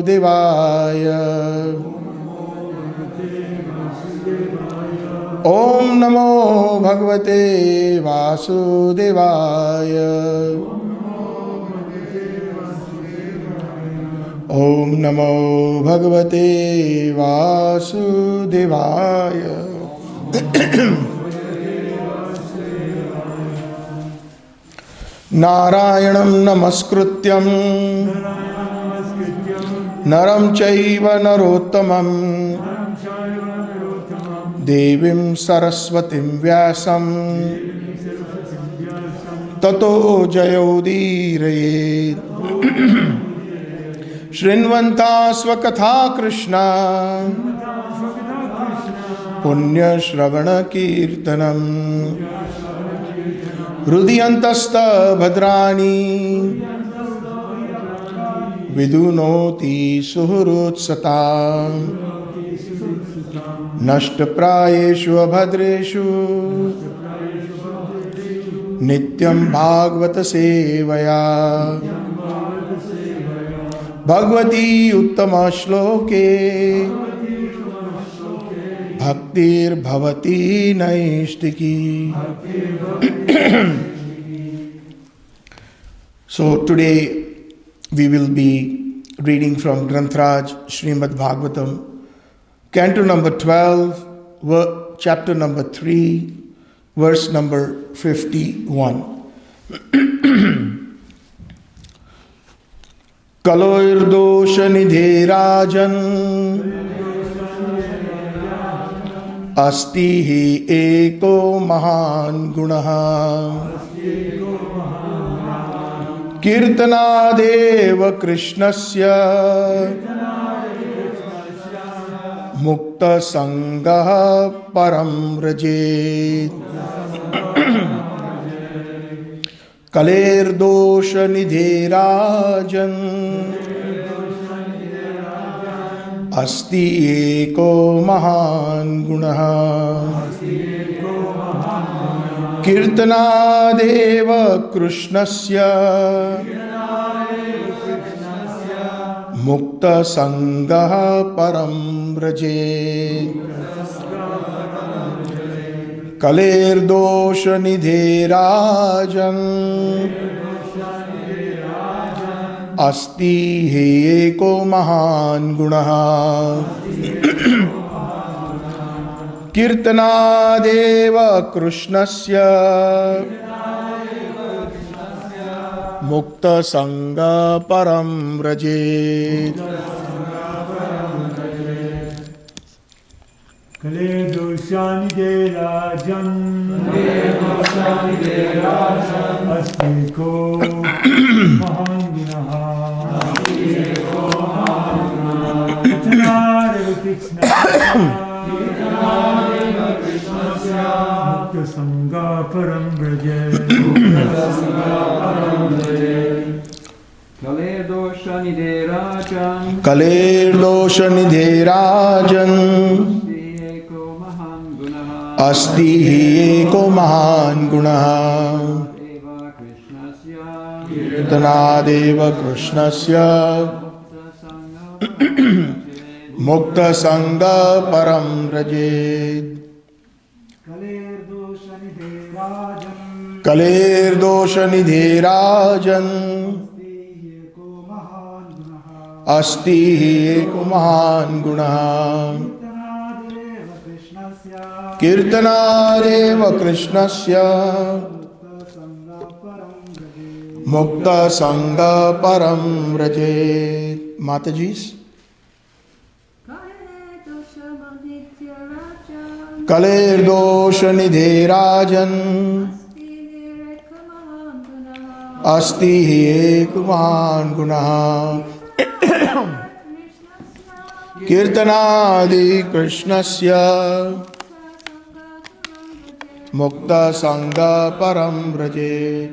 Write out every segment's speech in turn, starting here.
देवाय ओम नमो भगवते वासुदेवाय ओम नमो भगवते वासुदेवाय नारायणं नमस्कृत्यं नरं चैव नरोत्तमं देवीं सरस्वतीं व्यासं ततो जयोदीरयेत् शृण्वन्ता स्वकथा कृष्णा पुण्यश्रवणकीर्तनम् हृदयन्तस्तभद्राणि विदुनोति सुहृत्सता नष्टप्रायेषु अभद्रेषु नित्यं भागवत सेवया भगवती उत्तम श्लोके भक्तिर्भवती नैष्टिकी. So today we will be reading from Granth-raj Srimad Bhagavatam, Canto number 12, chapter number 3, verse number 51. Kalo-ir-doṣa-nidhe rājan asti hi eko mahān guṇaḥ kīrtanād kṛṣṇasya mukta-saṅgaḥ param vrajet kaler doṣa-nidhe rājan asti eko mahān guṇaḥ kīrtanād kṛṣṇasya mukta-saṅgaḥ param vrajet kaler doṣa-nidhe rājan asti eko mahān guṇaḥ kīrtanād kṛṣṇasya mukta-saṅgaḥ param vrajet. kaler doṣa-nidhe rājan asti ko mahān guṇaḥ kīrtanād kṛṣṇasya mukta-saṅgaḥ param vrajet kaler doṣa-nidhe rājan asti eko mahān guṇaḥ kīrtanād kṛṣṇasya mukta-saṅgaḥ param vrajet kaler doṣa-nidhe rājan asti eko mahān guṇaḥ kīrtanād kṛṣṇasya mukta-saṅgaḥ param vrajet. Mataji's kaler doṣa-nidhe rājan asti eko mahān guṇaḥ kīrtanād kṛṣṇasya mukta-saṅgaḥ param vrajet.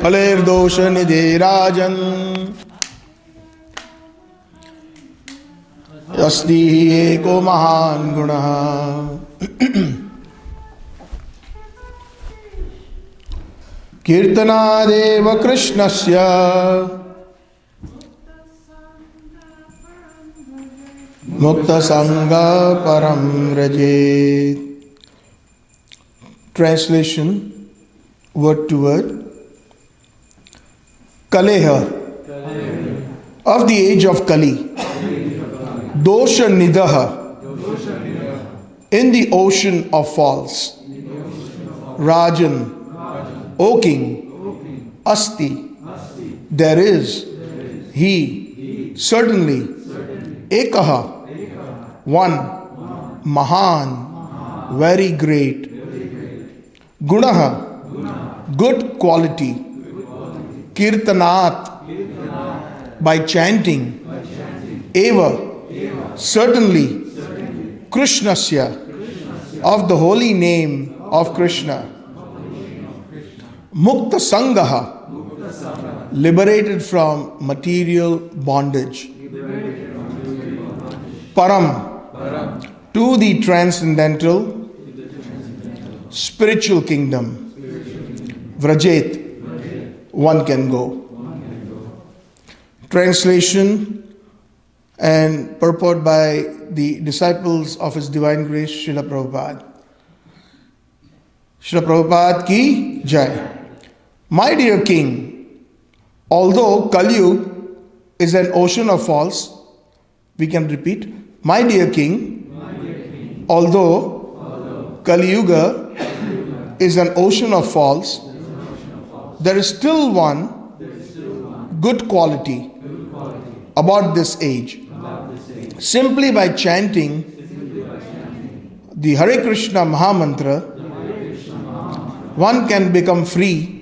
kaler doṣa-nidhe rājan asti eko mahān guṇaḥ kīrtanādeva kṛṣṇasya mukta-saṅgaḥ param vrajet. Translation, word to word. Kaleḥ, of the age of Kali. Doṣa-nidhe, in the ocean of falls. Rājan, O king. Asti, there is. He, certainly. Ekaḥ, one. mahān, very great. guṇaḥ, good quality. kīrtanāt, by chanting. Eva, certainly. kṛṣṇasya, of the holy name of Krishna. mukta-saṅgaḥ, liberated from material bondage. Param, to the transcendental spiritual kingdom. Vrajet, one can go. Translation and purport by the disciples of His Divine Grace, Srila Prabhupada. Srila Prabhupada ki jai. My dear king, although Kali-yuga is an ocean of faults, we can repeat, my dear king, although Kali-yuga is an ocean of faults, there is still one good quality about this age. Simply by chanting the Hare Kṛṣṇa mahā-mantra, one can become free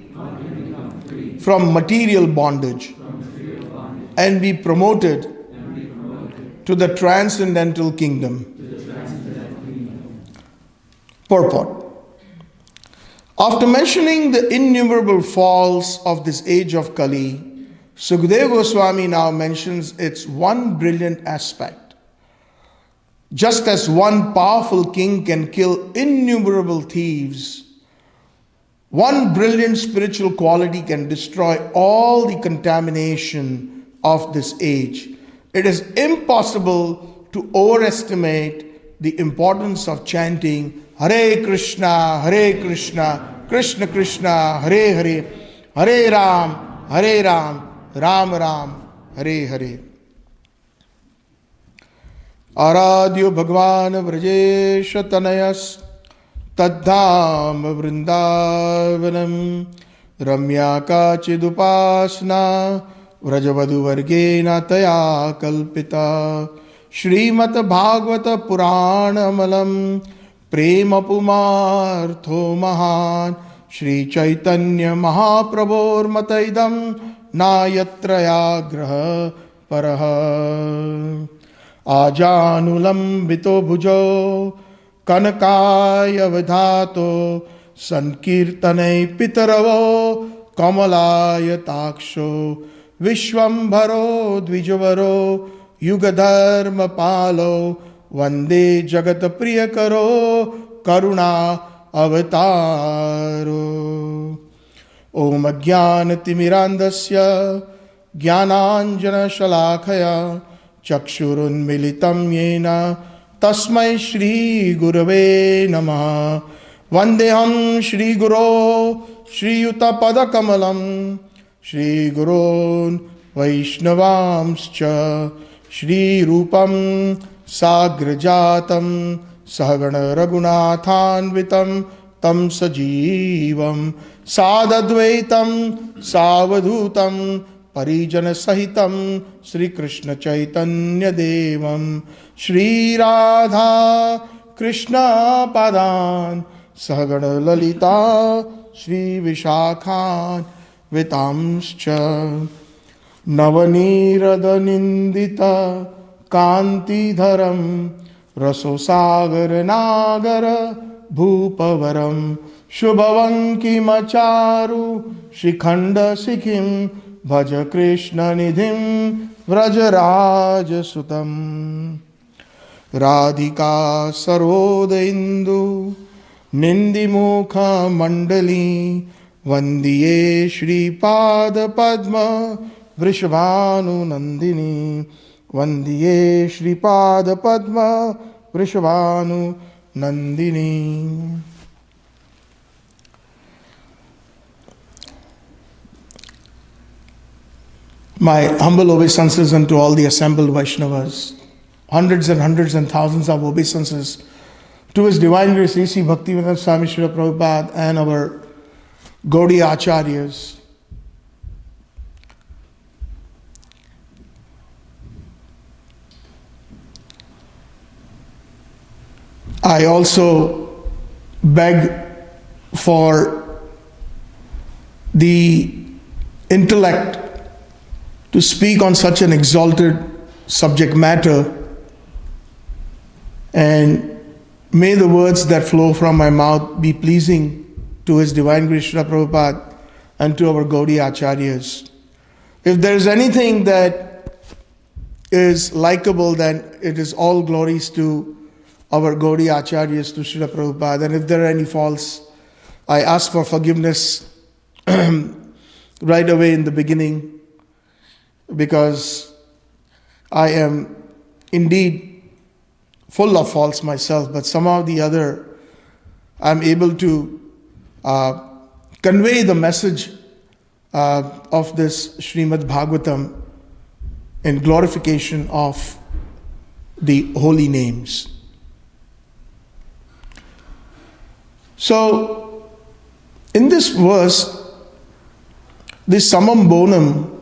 from material bondage and be promoted to the transcendental kingdom. Purport. After mentioning the innumerable faults of this age of Kali, Sukadeva Goswami now mentions its one brilliant aspect. Just as one powerful king can kill innumerable thieves, one brilliant spiritual quality can destroy all the contamination of this age. It is impossible to overestimate the importance of chanting Hare Kṛṣṇa, Hare Kṛṣṇa, Krishna Krishna, Hare Hare, Hare Ram, Ram Ram, Hare Hare. Aradhyo Bhagwan Vrajesha Tanayas Taddham Vrindavanam Ramya Kachidupasna Vrajavadu Vargena Taya Kalpita Shrimat Bhagavata Puranamalam Prema Pumartho Mahān Shri Chaitanya Mahaprabhor Mataidam Nayatraya Graha Paraha Ajanulambito Bhujo Kanakaya Vidhato Sankirtanai Pitaravo Kamalaya Taksho Vishwambharo Dvijavaro Yugadharma Palo Vande Jagat Priyakaro Karuna Avataro Om Ajnana Timirandasya Jnananjana Shalakaya Chakshurun Militam Yena Tasmai Shri Gurave Namaha Vandeham Shri Guru Shri Yuta Padakamalam Shri Gurun Vaishnavamscha Shri Rupam Sagrajatam Sahagana Raghunathanvitam Tam Sajivam Sadadvaitam Savadhutam Parijana Sahitam Sri Krishna Chaitanya Devam Shri Radha Krishna Padan Sahagana Lalita Shri Vishakhan Vitamscha Navanirada Nindita Kanti Dharam Rasosagar Nagara Bhupavaram Shubhavanki Macharu Shikhanda Sikhim Bhaja Krishna Nidhim Vrajaraja Sutam Radhika Saroda Indu Nindimukha Mandali Vandiye Shri Pada Padma Vrishabhanu Nandini. Vandiye Shri Pada Padma Vrishabhanu Nandini. My humble obeisances unto all the assembled Vaishnavas, hundreds and thousands of obeisances to His Divine Grace A.C. Bhaktivedanta Swami Srila Prabhupada and our Gaudiya Acharyas. I also beg for the intellect to speak on such an exalted subject matter, and may the words that flow from my mouth be pleasing to His Divine Grace Srila Prabhupada and to our Gaudiya Acharyas. If there is anything that is likable, then it is all glories to our Gaudiya Acharyas, to Srila Prabhupada. And if there are any faults, I ask for forgiveness right away in the beginning, because I am indeed full of faults myself, but somehow or the other I'm able to convey the message of this Srimad Bhagavatam in glorification of the holy names. So, in this verse, the summum bonum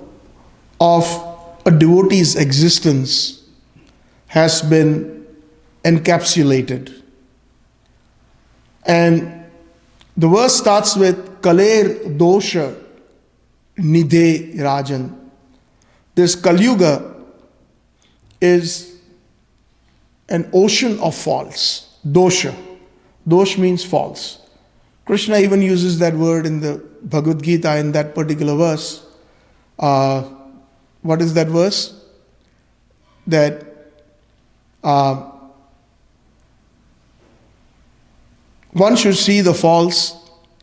of a devotee's existence has been encapsulated. And the verse starts with kaler doṣa-nidhe rājan. This Kali-yuga is an ocean of faults. Doṣa. Dosh means false. Krishna even uses that word in the Bhagavad Gita in that particular verse. What is that verse? That one should see the faults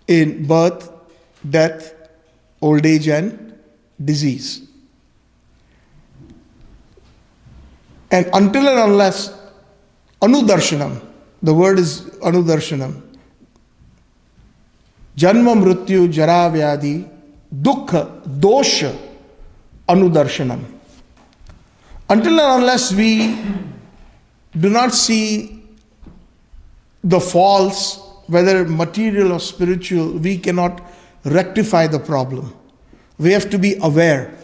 in birth, death, old age and disease. And until and unless anudarshanam, the word is anudarshanam, janma mrityu jara vyadhi dukkha dosha anudarshanam. Until and unless we do not see the faults, whether material or spiritual, we cannot rectify the problem. We have to be aware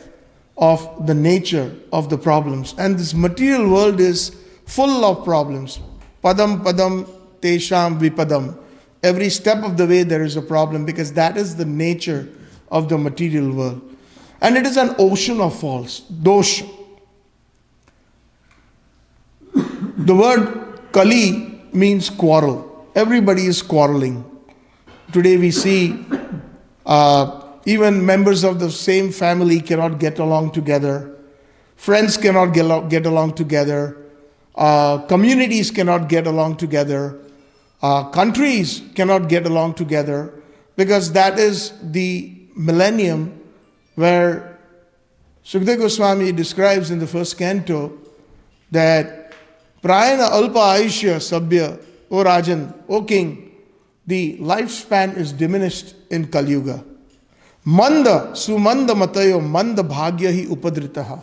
of the nature of the problems. And this material world is full of problems. Padam padam tesham vipadam. Every step of the way there is a problem, because that is the nature of the material world. And it is an ocean of faults. Dosh. The word Kali means quarrel. Everybody is quarreling. Today we see even members of the same family cannot get along together. Friends cannot get along together. Communities cannot get along together. Countries cannot get along together, because that is the millennium where Sukadeva Goswami describes in the first canto that Prayana alpa aishya sabya, O Rājan, O King, the lifespan is diminished in Kali-yuga. Manda sumanda matayo manda bhagya hi upadritaha.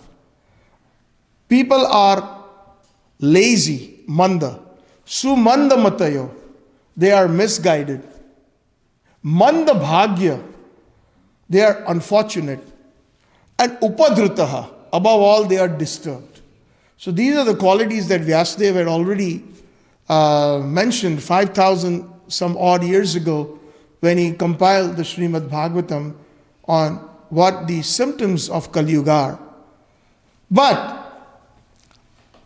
People are lazy, manda. Sumanda matayo, they are misguided. Manda bhagya, they are unfortunate. And upadritaha, above all, they are disturbed. So these are the qualities that Vyasadeva had already mentioned 5,000 some odd years ago when he compiled the Srimad Bhagavatam on what the symptoms of Kali-yuga are. But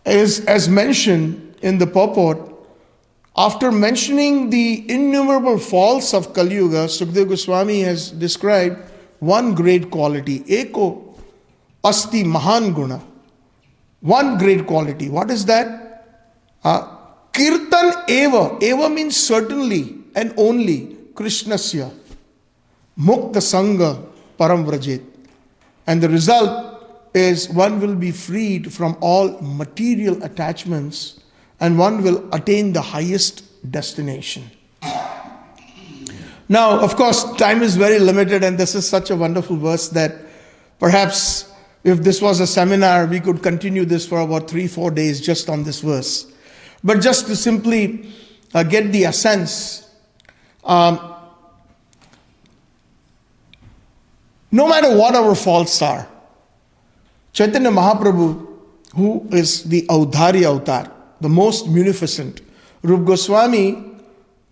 as mentioned in the purport, after mentioning the innumerable faults of Kali-yuga, Sukadeva Goswami has described one great quality, eko asti mahān guṇaḥ. One great quality. What is that? Kīrtan eva. Eva means certainly and only. kṛṣṇasya. mukta-saṅgaḥ param vrajet. And the result is one will be freed from all material attachments and one will attain the highest destination. Now, of course, time is very limited, and this is such a wonderful verse that perhaps if this was a seminar, we could continue this for about 3-4 days just on this verse. But just to simply get the essence, no matter what our faults are, Chaitanya Mahaprabhu, who is the Audhari Avatar, the most munificent, Rup Goswami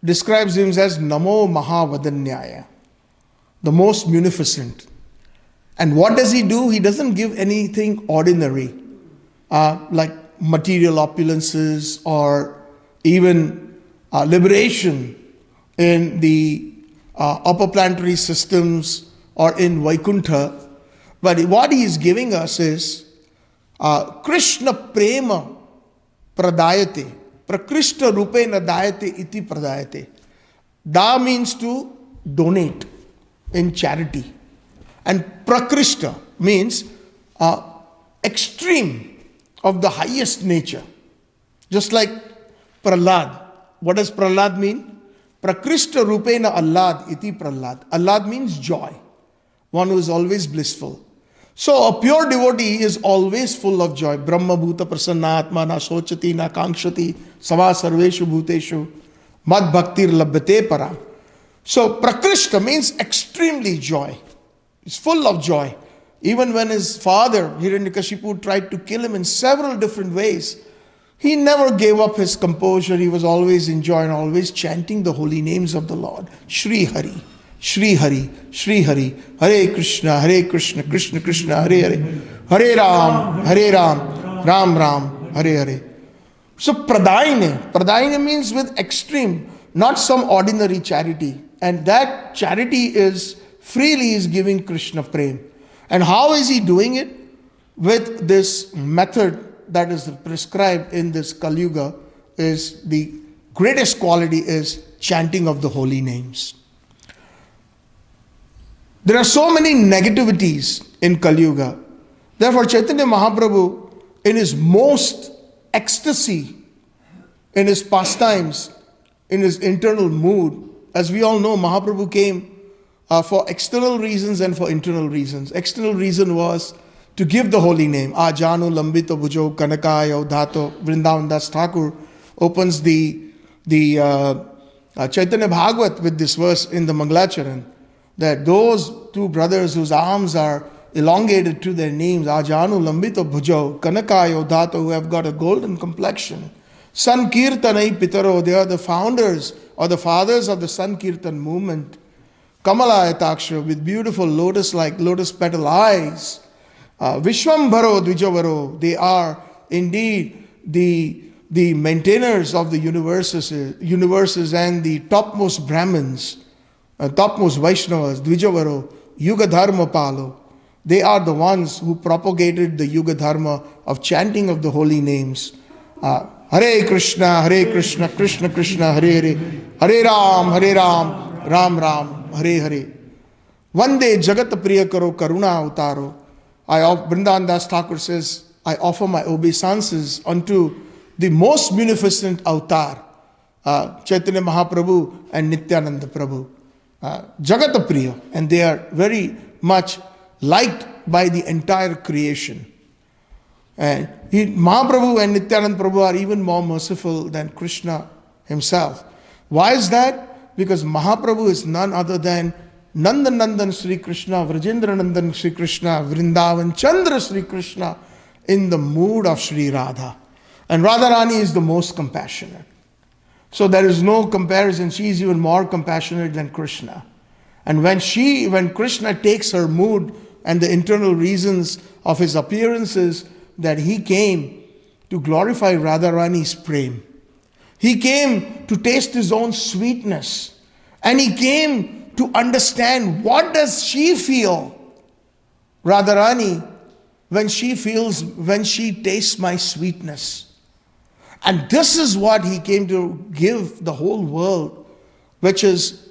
describes him as Namo Mahavadanyaya, the most munificent. And what does he do? He doesn't give anything ordinary, like material opulences or even liberation in the upper planetary systems or in Vaikuntha. But what he is giving us is Krishna prema pradayate, prakrishta rupena dayate iti pradayate. Da means to donate in charity. And prakrishta means extreme of the highest nature. Just like Prahlad. What does Prahlad mean? Prakrishta rupena allad iti Prahlad. Allad means joy. One who is always blissful. So a pure devotee is always full of joy. Brahma bhuta prasanna atma na sochati na kankshati sama sarveshu bhuteshu mad bhaktir labhyate param. So prakrishta means extremely joy. He's full of joy. Even when his father, Hiranyakashipu, tried to kill him in several different ways, he never gave up his composure. He was always in joy and always chanting the holy names of the Lord. Shri Hari, Shri Hari, Shri Hari, Hare Kṛṣṇa, Hare Kṛṣṇa, Krishna Krishna, Hare Hare, Hare Ram, Hare Ram, Ram Ram, Hare Hare. So Pradayane means with extreme, not some ordinary charity. And that charity is freely is giving Krishna prem. And how is he doing it? With this method that is prescribed in this Kali-yuga, is the greatest quality is chanting of the holy names. There are so many negativities in Kali-yuga. Therefore, Chaitanya Mahaprabhu, in his most ecstasy, in his pastimes, in his internal mood, as we all know, Mahaprabhu came for external reasons and for internal reasons. External reason was to give the holy name. Ajanu lambito bhujo kanakaya udhato. Vrindaban Das Thakur opens the Chaitanya Bhagavat with this verse in the Mangalacharan, that those two brothers whose arms are elongated to their names, Ajanu lambito bhujo kanakaya udhato, who have got a golden complexion. Sankirtanai pitaro, they are the founders or the fathers of the Sankirtan movement. Kamala Etaksha, with beautiful lotus-like, lotus petal eyes. Vishwambharo Dvijavaro, they are indeed the maintainers of the universes and the topmost Brahmins, topmost Vaishnavas, Dvijavaro, Yuga Dharma Palo. They are the ones who propagated the Yuga Dharma of chanting of the holy names. Hare Kṛṣṇa, Hare Kṛṣṇa, Krishna Krishna, Hare Hare, Hare Ram, Ram Ram, Hare Hare. Vande Jagat Priya Karo Karuna Avtaro. Vrindaban Das Thakur says, I offer my obeisances unto the most munificent avatar, Chaitanya Mahaprabhu and Nityananda Prabhu. Jagat Priya, and they are very much liked by the entire creation. And Mahaprabhu and Nityananda Prabhu are even more merciful than Krishna himself. Why is that? Because Mahaprabhu is none other than Nandanandan Sri Krishna, Vrajendranandan Sri Krishna, Vrindavan Chandra Sri Krishna, in the mood of Sri Radha. And Radharani is the most compassionate. So there is no comparison. She is even more compassionate than Krishna. And when Krishna takes her mood and the internal reasons of his appearances, that he came to glorify Radharani's prem. He came to taste his own sweetness. And he came to understand, what does she feel, Radharani, when she tastes my sweetness. And this is what he came to give the whole world, which is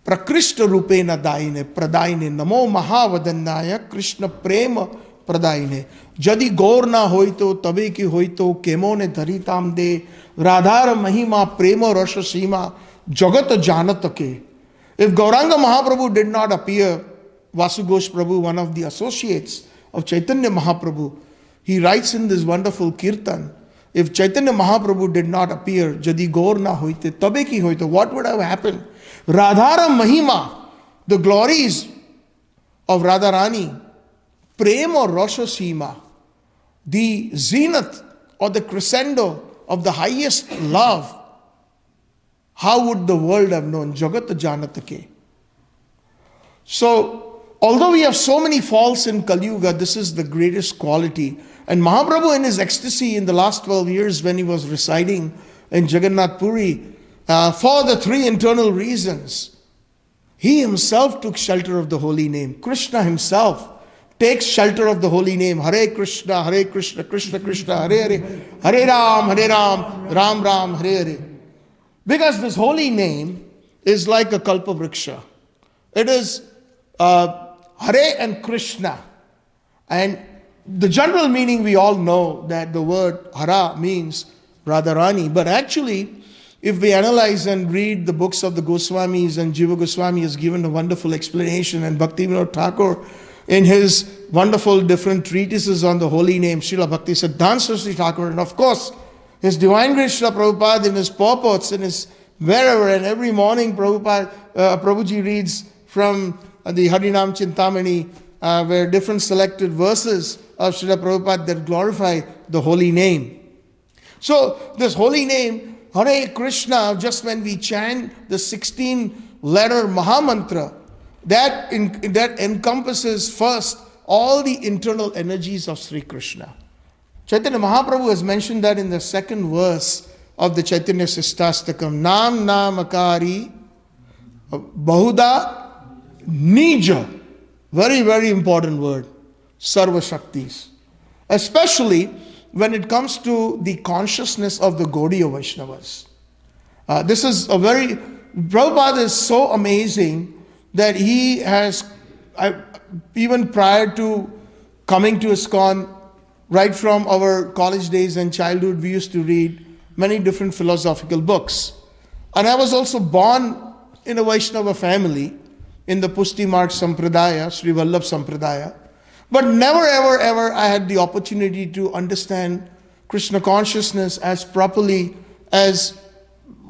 prakrishta rupena daine pradaine namo mahavadannaya krishna prema pradaine jadi gaur na hoito tabe ki hoito kemone dharitam de radhar mahima prema rasha sima jagat janatake. If Gauranga Mahaprabhu did not appear, Vasugosh Prabhu, one of the associates of Chaitanya Mahaprabhu, he writes in this wonderful kirtan, if Chaitanya Mahaprabhu did not appear, jadi gaur na hoite tabe ki hoito, what would have happened? Radhara Mahima, the glories of Radharani, Prema Rasha Sima, the zenith or the crescendo of the highest love, how would the world have known? Jagat Janatake. So, although we have so many faults in Kali-yuga, this is the greatest quality. And Mahaprabhu in his ecstasy in the last 12 years when he was residing in Jagannath Puri, for the three internal reasons, he himself took shelter of the holy name. Krishna himself takes shelter of the holy name. Hare Kṛṣṇa, Hare Kṛṣṇa, Krishna Krishna, Hare Hare, Hare Ram, Ram Ram, Hare Hare. Because this holy name is like a kalpa vriksha. It is Hare and Krishna. And the general meaning we all know that the word Hara means Radharani. But actually, if we analyze and read the books of the Goswamis, and Jiva Goswami has given a wonderful explanation, and Bhaktivinoda Thakur in his wonderful different treatises on the holy name, Srila Bhaktisiddhanta Saraswati Thakur, and of course, his Divine Grace Srila Prabhupada in his purports, in his wherever, and every morning Prabhuji reads from the Harinam Chintamani, where different selected verses of Srila Prabhupada that glorify the holy name. So this holy name, Hare Kṛṣṇa, just when we chant the 16-letter mahā-mantra, that encompasses first all the internal energies of Sri Krishna. Chaitanya Mahaprabhu has mentioned that in the second verse of the Chaitanya Sistastakam. Nam Namakari Bahuda Nija. Very, very important word. Sarva Shaktis. Especially when it comes to the consciousness of the Gaudiya Vaishnavas. This is a very... Prabhupada is so amazing that he has, even prior to coming to ISKCON, right from our college days and childhood, we used to read many different philosophical books. And I was also born in a Vaishnava family, in the Pushti Marg Sampradaya, Sri Vallabh Sampradaya. But never ever I had the opportunity to understand Krishna consciousness as properly as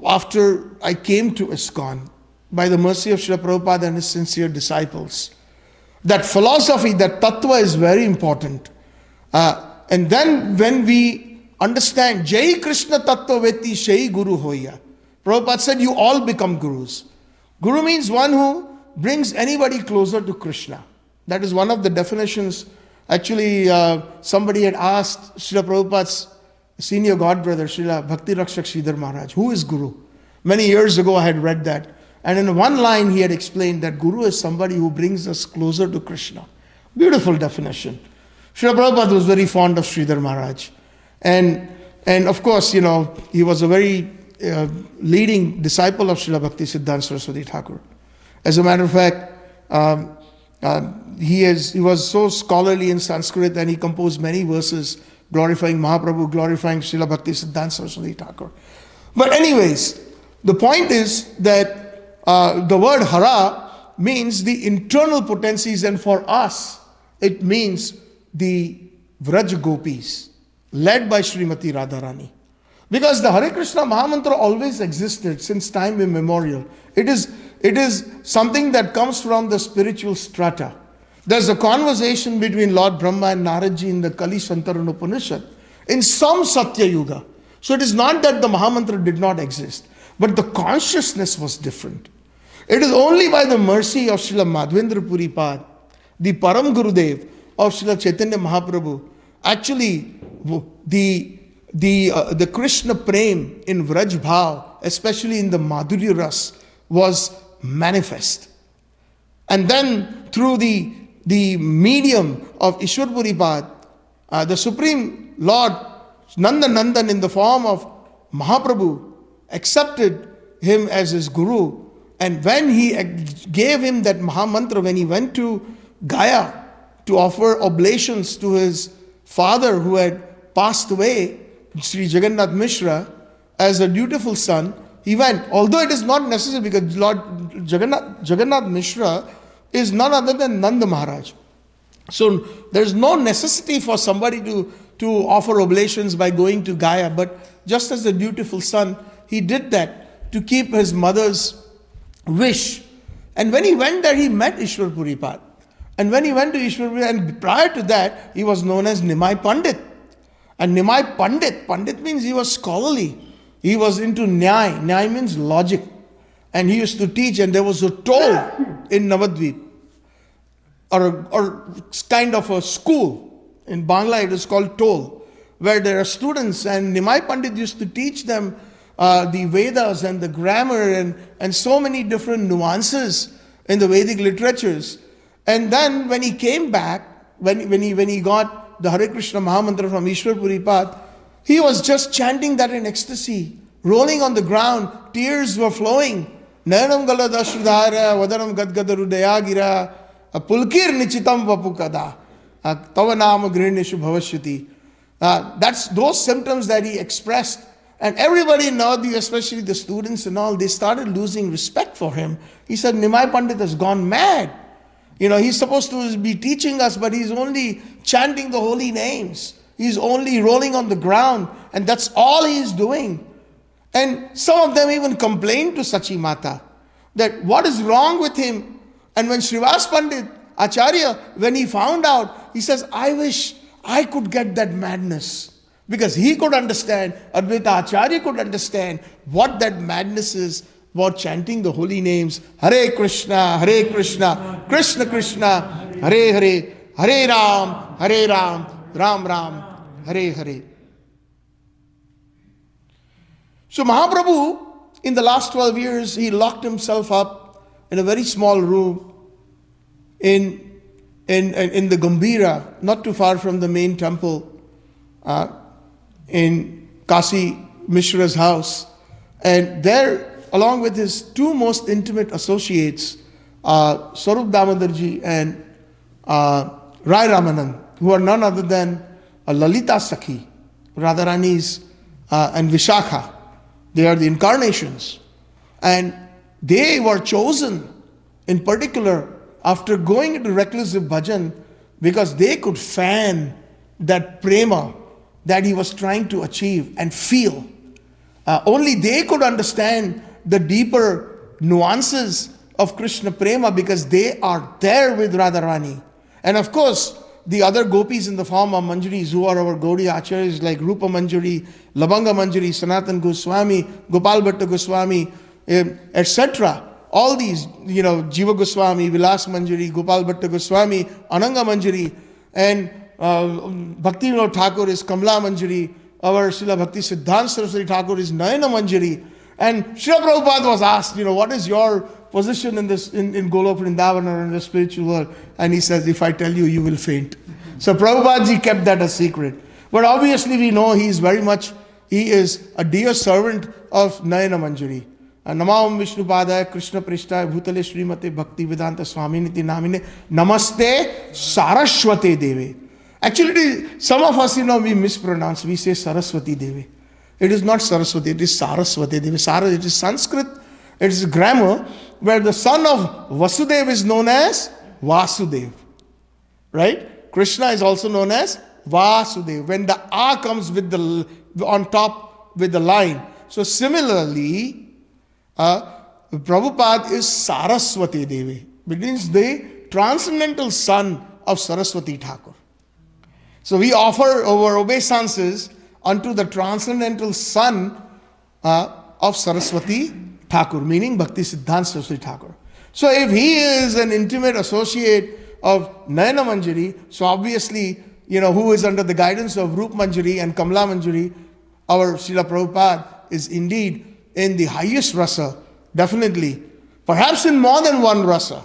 after I came to ISKCON, by the mercy of Srila Prabhupada and his sincere disciples. That philosophy, that tattva is very important. And then when we understand, Jai Krishna tattva veti Shai Guru hoya. Prabhupada said, you all become gurus. Guru means one who brings anybody closer to Krishna. That is one of the definitions. Actually, somebody had asked Srila Prabhupada's senior godbrother, Srila Bhakti Rakshak Sridhar Maharaj, who is Guru? Many years ago I had read that. And in one line he had explained that Guru is somebody who brings us closer to Krishna. Beautiful definition. Srila Prabhupada was very fond of Sridhar Maharaj. And of course, you know, he was a very leading disciple of Srila Bhaktisiddhanta Saraswati Thakur. As a matter of fact, he was so scholarly in Sanskrit, and he composed many verses glorifying Mahaprabhu, glorifying Srila Bhaktisiddhanta Saraswati Thakur. But anyways, the point is that the word Hara means the internal potencies, and for us, it means the Vraj Gopis, led by Srimati Radharani. Because the Hare Kṛṣṇa mahā-mantra always existed since time immemorial. It is something that comes from the spiritual strata. There's a conversation between Lord Brahma and Naradji in the Kali-Santaran Upanishad in some Satya Yuga. So it is not that the mahā-mantra did not exist, but the consciousness was different. It is only by the mercy of Srila Madhvendra Puri Pad, the Param Gurudev of Srila Chaitanya Mahaprabhu, actually the Krishna Prem in Vraj Bhav, especially in the Madhurya Ras, was manifest. And then through the medium of Ishwar Puri Pad, the Supreme Lord Nandan in the form of Mahaprabhu accepted him as his Guru, And when he gave him that mahā-mantra, when he went to Gaya to offer oblations to his father who had passed away, Sri Jagannath Mishra, as a dutiful son, he went. Although it is not necessary, because Lord Jagannath Mishra is none other than Nanda Maharaj. So there is no necessity for somebody to offer oblations by going to Gaya. But just as a dutiful son, he did that to keep his mother's wish. And when he went there, he met Ishwar Puripad. And when he went to Ishwar Puripad, and prior to that, he was known as Nimai Pandit. And Nimai Pandit means he was scholarly. He was into Nyay. Nyay means logic. And he used to teach, and there was a toll in Navadvip, or kind of a school. In Bangla, it is called toll, where there are students, and Nimai Pandit used to teach them the Vedas and the grammar and so many different nuances in the Vedic literatures. And then when he came back, when he got the Hare Kṛṣṇa mahā-mantra from Ishwar Puripad, he was just chanting that in ecstasy, rolling on the ground, tears were flowing. Nayanam galadashrudhara, vadaram gadgadaruddaya gira, pulkir nichitam vapukada, tavanama grinishu bhavashyati. That's those symptoms that he expressed. And everybody in Navadvip, especially the students and all, they started losing respect for him. He said, Nimai Pandit has gone mad. He's supposed to be teaching us, but he's only chanting the holy names. He's only rolling on the ground, and that's all he's doing. And some of them even complained to Sachi Mata that what is wrong with him. And when Srivas Pandit, Acharya, when he found out, he says, I wish I could get that madness. Because he could understand, Advaita Acharya could understand what that madness is about chanting the holy names. Hare Kṛṣṇa, Hare Kṛṣṇa, Kṛṣṇa Kṛṣṇa, Hare Hare, Hare Ram, Hare Ram, Ram Ram, Hare Hare. So Mahaprabhu, in the last 12 years, he locked himself up in a very small room in the Gambhira, not too far from the main temple, in Kasi Mishra's house. And there, along with his two most intimate associates, Swarup Damodarji and Rai Ramanand, who are none other than Lalita Sakhi, Radharani's and Vishakha. They are the incarnations. And they were chosen in particular after going into reclusive bhajan because they could fan that prema that he was trying to achieve and feel. Only they could understand the deeper nuances of Krishna prema because they are there with Radharani. And of course, the other gopis in the form of Manjaris who are our Gaudiya Acharyas like Rupa Manjari, Labanga Manjari, Sanatan Goswami, Gopal Bhatta Goswami, etc. All these, Jiva Goswami, Vilas Manjari, Gopal Bhatta Goswami, Ananga Manjari, and Bhakti Vinod Thakur is Kamla Manjari, our Srila Bhakti Siddhanta Saraswati Thakur is Nayana Manjari. And Srila Prabhupada was asked, what is your position in this in Golok Vrindaban or in the spiritual world? And he says, if I tell you, you will faint. So Prabhupada ji kept that a secret. But obviously we know he is a dear servant of Nayana Manjari. Namam Vishnu Padaya Krishna Prishtaya Bhutale Srimate Bhakti Vedanta Swaminiti Namine Namaste Saraswate Deve. Actually, some of us, we mispronounce. We say Saraswati Devi. It is not Saraswati, it is Saraswati Devi. It is Sanskrit, it is grammar, where the son of Vasudeva is known as Vasudev. Right? Krishna is also known as Vasudev. When the A comes with on top with the line. So similarly, Prabhupada is Saraswati Devi. It means the transcendental son of Saraswati Thakur. So we offer our obeisances unto the transcendental son of Saraswati Thakur, meaning Bhakti Siddhanta Saraswati Thakur. So if he is an intimate associate of Nayana Manjari, so obviously, who is under the guidance of Rup Manjari and Kamla Manjari, our Srila Prabhupada is indeed in the highest rasa, definitely. Perhaps in more than one rasa.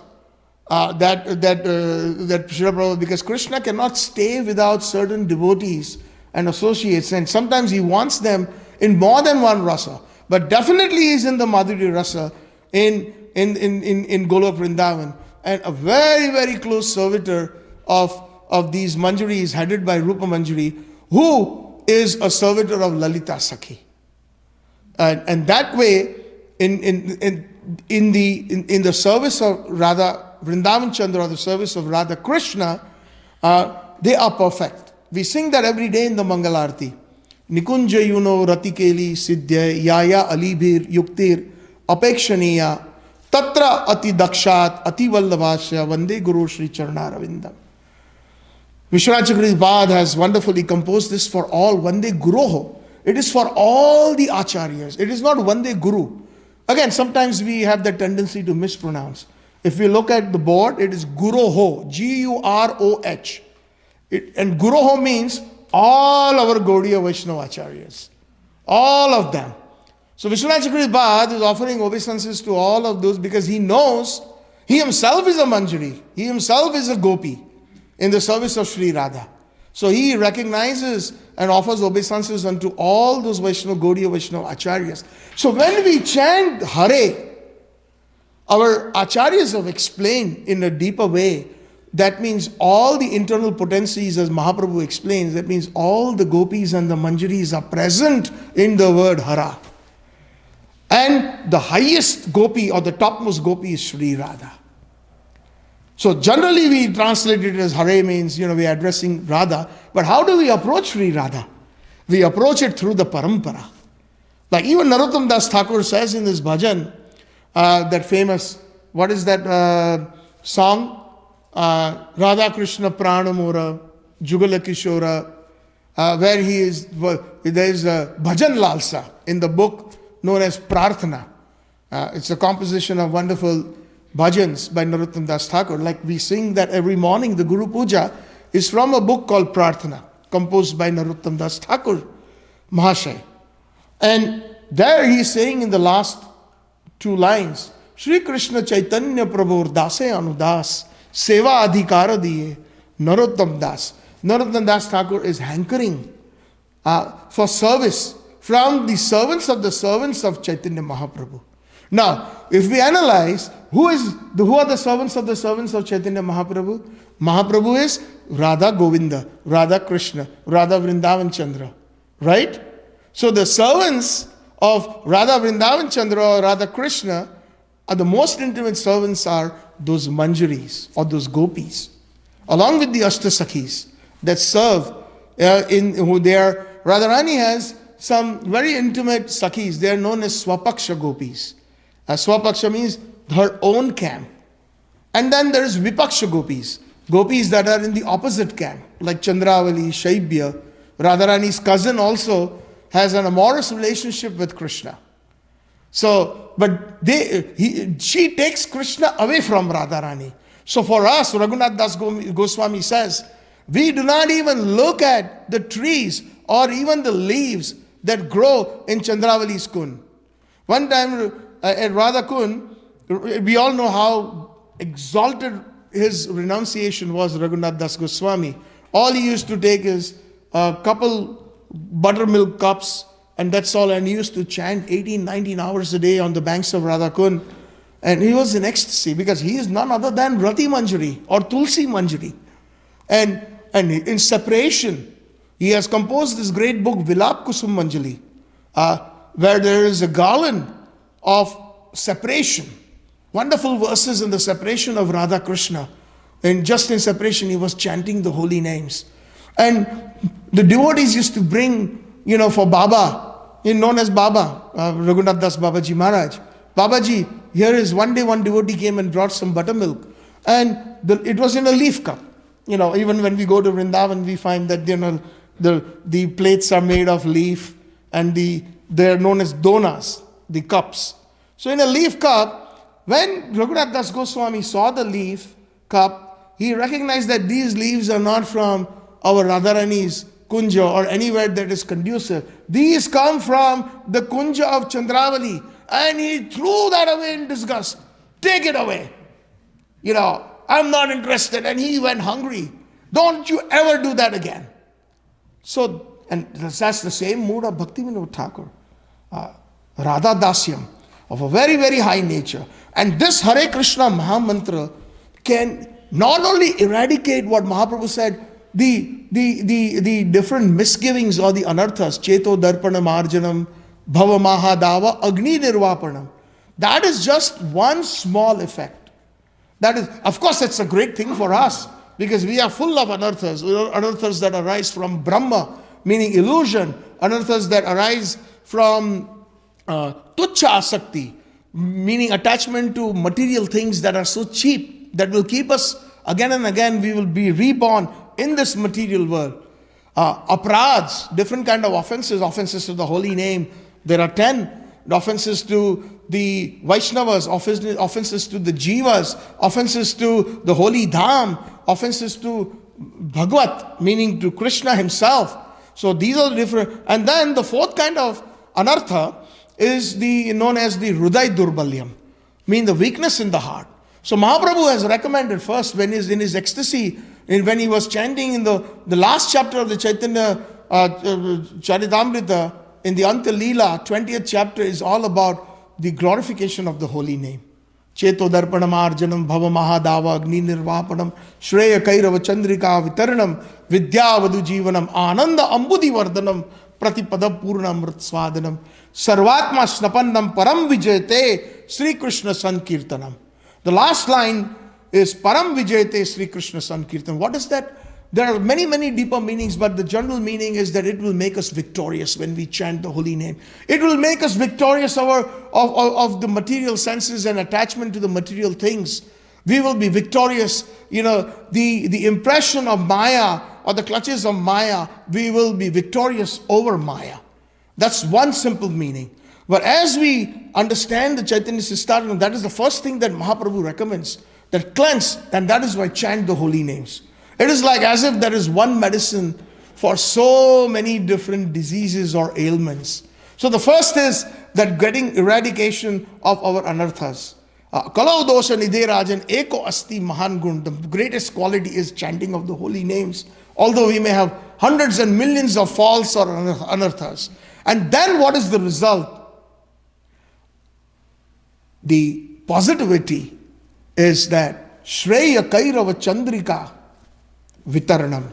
That Srila Prabhupada, because Krishna cannot stay without certain devotees and associates, and sometimes he wants them in more than one rasa. But definitely he is in the Madhurya rasa in in Golok Vrindavan. And a very, very close servitor of these manjaris headed by Rupa Manjari, who is a servitor of Lalita Sakhi. And that way, in the service of Radha Vrindavan Chandra, or the service of Radha Krishna, they are perfect. We sing that every day in the Mangalarti. Nikunja yuno ratikeli siddhya yaya alibhir yuktir apekshaniya tatra ati dakshat ati vallabhasya vande guru Sri Charnaravindam. Vishwanath Chakravarti Bad has wonderfully composed this for all. Vande Guroho. It is for all the acharyas. It is not Vande Guru. Again, sometimes we have the tendency to mispronounce. If we look at the board, it is Guroho. Guroh. And Guroho means all our Gaudiya Vaishnava acharyas. All of them. So Vishwanath Chakravarti Bad is offering obeisances to all of those because he knows he himself is a Manjari. He himself is a Gopi in the service of Sri Radha. So he recognizes and offers obeisances unto all those Vaishnava, Gaudiya Vaishnava acharyas. So when we chant Hare, our acharyas have explained in a deeper way. That means all the internal potencies, as Mahaprabhu explains, that means all the gopis and the manjaris are present in the word Hara. And the highest gopi or the topmost gopi is Sri Radha. So generally we translate it as Hare means, we are addressing Radha. But how do we approach Sri Radha? We approach it through the parampara. Like even Narottam Das Thakur says in this bhajan, that famous, what is that song? Radha Krishna Pranamura, Jugala Kishora, where there is a bhajan lalsa in the book known as Prarthana. It's a composition of wonderful bhajans by Narottam Das Thakur. Like we sing that every morning, the Guru Puja is from a book called Prarthana, composed by Narottam Das Thakur Mahashay. And there he is saying in the last two lines, Shri Krishna Chaitanya Prabhu Dase Anudas Seva Adhikara Diye Narottam Das. Narottam Das Thakur is hankering for service from the servants of Chaitanya Mahaprabhu. Now, if we analyze who are the servants of Chaitanya Mahaprabhu? Mahaprabhu is Radha Govinda, Radha Krishna, Radha Vrindavan Chandra. Right? So the servants of Radha Vrindavan Chandra or Radha Krishna are the most intimate servants are those manjaris or those gopis, along with the Ashtasakhis that serve who they are. Radharani has some very intimate sakhis. They are known as Swapaksha gopis. Swapaksha means her own camp. And then there is Vipaksha gopis, gopis that are in the opposite camp, like Chandravali, Shaibya. Radharani's cousin also has an amorous relationship with Krishna. So, but she takes Krishna away from Radharani. So for us, Raghunath Das Goswami says, we do not even look at the trees or even the leaves that grow in Chandravali's Kund. One time at Radha Kund, we all know how exalted his renunciation was, Raghunath Das Goswami. All he used to take is a couple buttermilk cups, and that's all. And he used to chant 18, 19 hours a day on the banks of Radha Kund. And he was in ecstasy because he is none other than Rati Manjari or Tulsi Manjari. And in separation, he has composed this great book, Vilap Kusum Manjali, where there is a garland of separation. Wonderful verses in the separation of Radha Krishna. And just in separation, he was chanting the holy names. And the devotees used to bring, for Baba, known as Baba, Raghunath Das Babaji Maharaj. Babaji, here is one day one devotee came and brought some buttermilk. And it was in a leaf cup. Even when we go to Vrindavan, we find that, the plates are made of leaf and they're known as donas, the cups. So in a leaf cup, when Raghunath Das Goswami saw the leaf cup, he recognized that these leaves are not from our Radharani's Kunja or anywhere that is conducive. These come from the Kunja of Chandravali. And he threw that away in disgust. Take it away. I'm not interested. And he went hungry. Don't you ever do that again. So, and that's the same mood of Bhaktivinoda Thakur. Radha Dasyam. of a very, very high nature. And this Hare Kṛṣṇa mahā-mantra can not only eradicate what Mahaprabhu said, the different misgivings or the anarthas, cheto darpanam arjanam, bhava mahādava, agni nirvapanam. That is just one small effect. That is, of course, it's a great thing for us because we are full of anarthas. Anarthas that arise from Brahma, meaning illusion. Anarthas that arise from tuchha asakti, meaning attachment to material things that are so cheap that will keep us again and again. We will be reborn in this material world. Apradhs, different kind of offenses. Offenses to the holy name, there are 10. Offenses to the Vaishnavas, offenses to the Jivas, offenses to the holy Dham, offenses to Bhagavat, meaning to Krishna himself. So these are the different. And then the fourth kind of anartha is known as the Hriday Durbalyam, meaning the weakness in the heart. So Mahaprabhu has recommended first when he's in his ecstasy, when he was chanting in the last chapter of the Chaitanya Charitamrita, in the Anta Leela, 20th chapter is all about the glorification of the holy name. Cheto darpanam arjanam bhava mahādava agni nirvapanam shreya kairava chandrika vitaranam vidyavadu jivanam ananda ambudi vardhanam pratipada purna amrit swadanam sarvatma snapannam param vijayate Sri Krishna Sankirtanam. The last line is param vijayate Sri Krishna Sankirtanam. What is that? There are many, many deeper meanings, but the general meaning is that it will make us victorious when we chant the holy name. It will make us victorious of the material senses and attachment to the material things. We will be victorious. The impression of Maya or the clutches of Maya, we will be victorious over Maya. That's one simple meaning. But as we understand the Chaitanya Sistaranam, that is the first thing that Mahaprabhu recommends, that cleanse, and that is why chant the holy names. It is like as if there is one medicine for so many different diseases or ailments. So the first is that getting eradication of our anarthas. Kalau doṣa-nidhe rājan eko asti mahān. The greatest quality is chanting of the holy names. Although we may have hundreds and millions of false or anarthas. And then what is the result? The positivity is that shreya kairava chandrika vitaranam.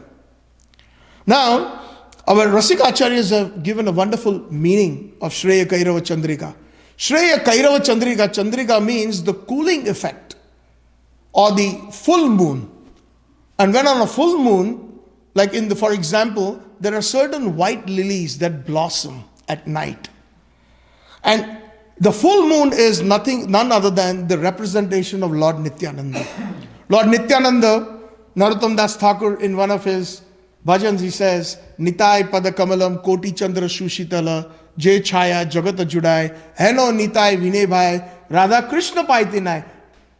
Now, our Rasika Acharyas have given a wonderful meaning of Shreya Kairava Chandrika. Shreya Kairava Chandrika, Chandrika means the cooling effect or the full moon. And when on a full moon, like for example, there are certain white lilies that blossom at night. And the full moon is none other than the representation of Lord Nityananda. Lord Nityananda, Narottam Das Thakur, in one of his bhajans, he says, Nitai pada kamalam koti chandra shushitala jay chaya jagata judai heno nitai vine bhai radha krishna paitinai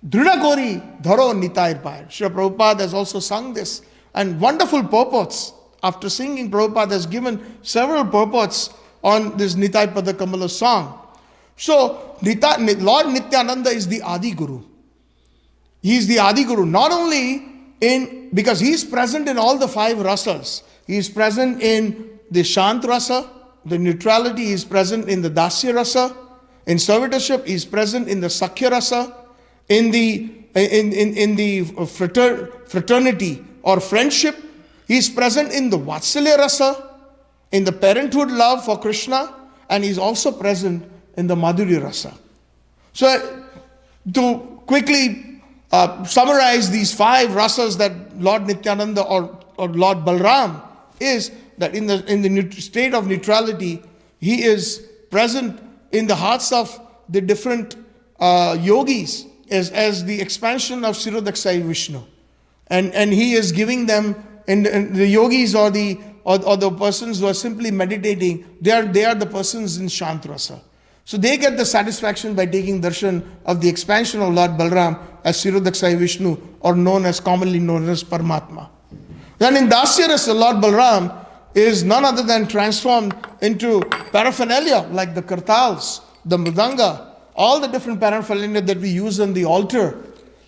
drida gori dharo nitai pai. Srila Prabhupada has also sung this and wonderful purports. After singing, Prabhupada has given several purports on this Nitai pada kamala song. So Lord Nityananda is the Adi Guru. He is the Adi Guru, not only because he is present in all the 5 rasas. He is present in the Shant rasa, the neutrality. He is present in the Dasya rasa. In servitorship, he is present in the Sakhya rasa. In the fraternity or friendship, he is present in the Vatsalya rasa, in the parenthood love for Krishna, and he is also present in the Madhurya rasa. So, to quickly summarize these 5 rasas that Lord Nityananda or Lord Balram is, that in the state of neutrality, he is present in the hearts of the different yogis as the expansion of Sirodaksai Vishnu. And he is giving them, and the yogis or the persons who are simply meditating, they are the persons in Shantrasa. So they get the satisfaction by taking darshan of the expansion of Lord Balram as Sirodaksai Vishnu, or commonly known as Paramatma. Then in Dasya Rasa, Lord Balram is none other than transformed into paraphernalia like the kartals, the mridanga, all the different paraphernalia that we use on the altar.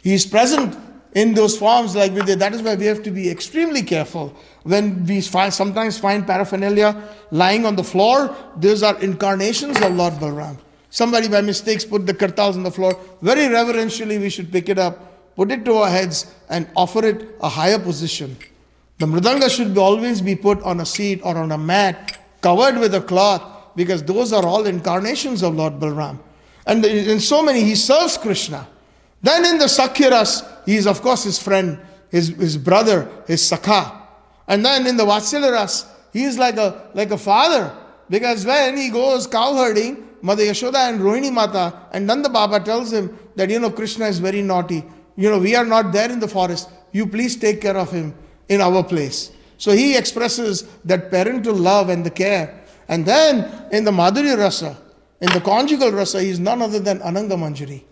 He is present in those forms like Vidya. That is why we have to be extremely careful when we sometimes find paraphernalia lying on the floor. Those are incarnations of Lord Balram. Somebody by mistakes put the kartals on the floor. Very reverentially we should pick it up, put it to our heads and offer it a higher position. The mridanga should always be put on a seat or on a mat, covered with a cloth, because those are all incarnations of Lord Balaram. And in so many, he serves Krishna. Then in the Sakhya Ras, he is of course his friend, his brother, his Sakha. And then in the Vatsalya Ras, he is like a father. Because when he goes cow herding, Mother Yashoda and Rohini Mata and Nanda Baba tells him that, Krishna is very naughty. We are not there in the forest. You please take care of him in our place. So he expresses that parental love and the care. And then in the Madhurya Rasa, in the conjugal rasa, he is none other than Ananga Manjari.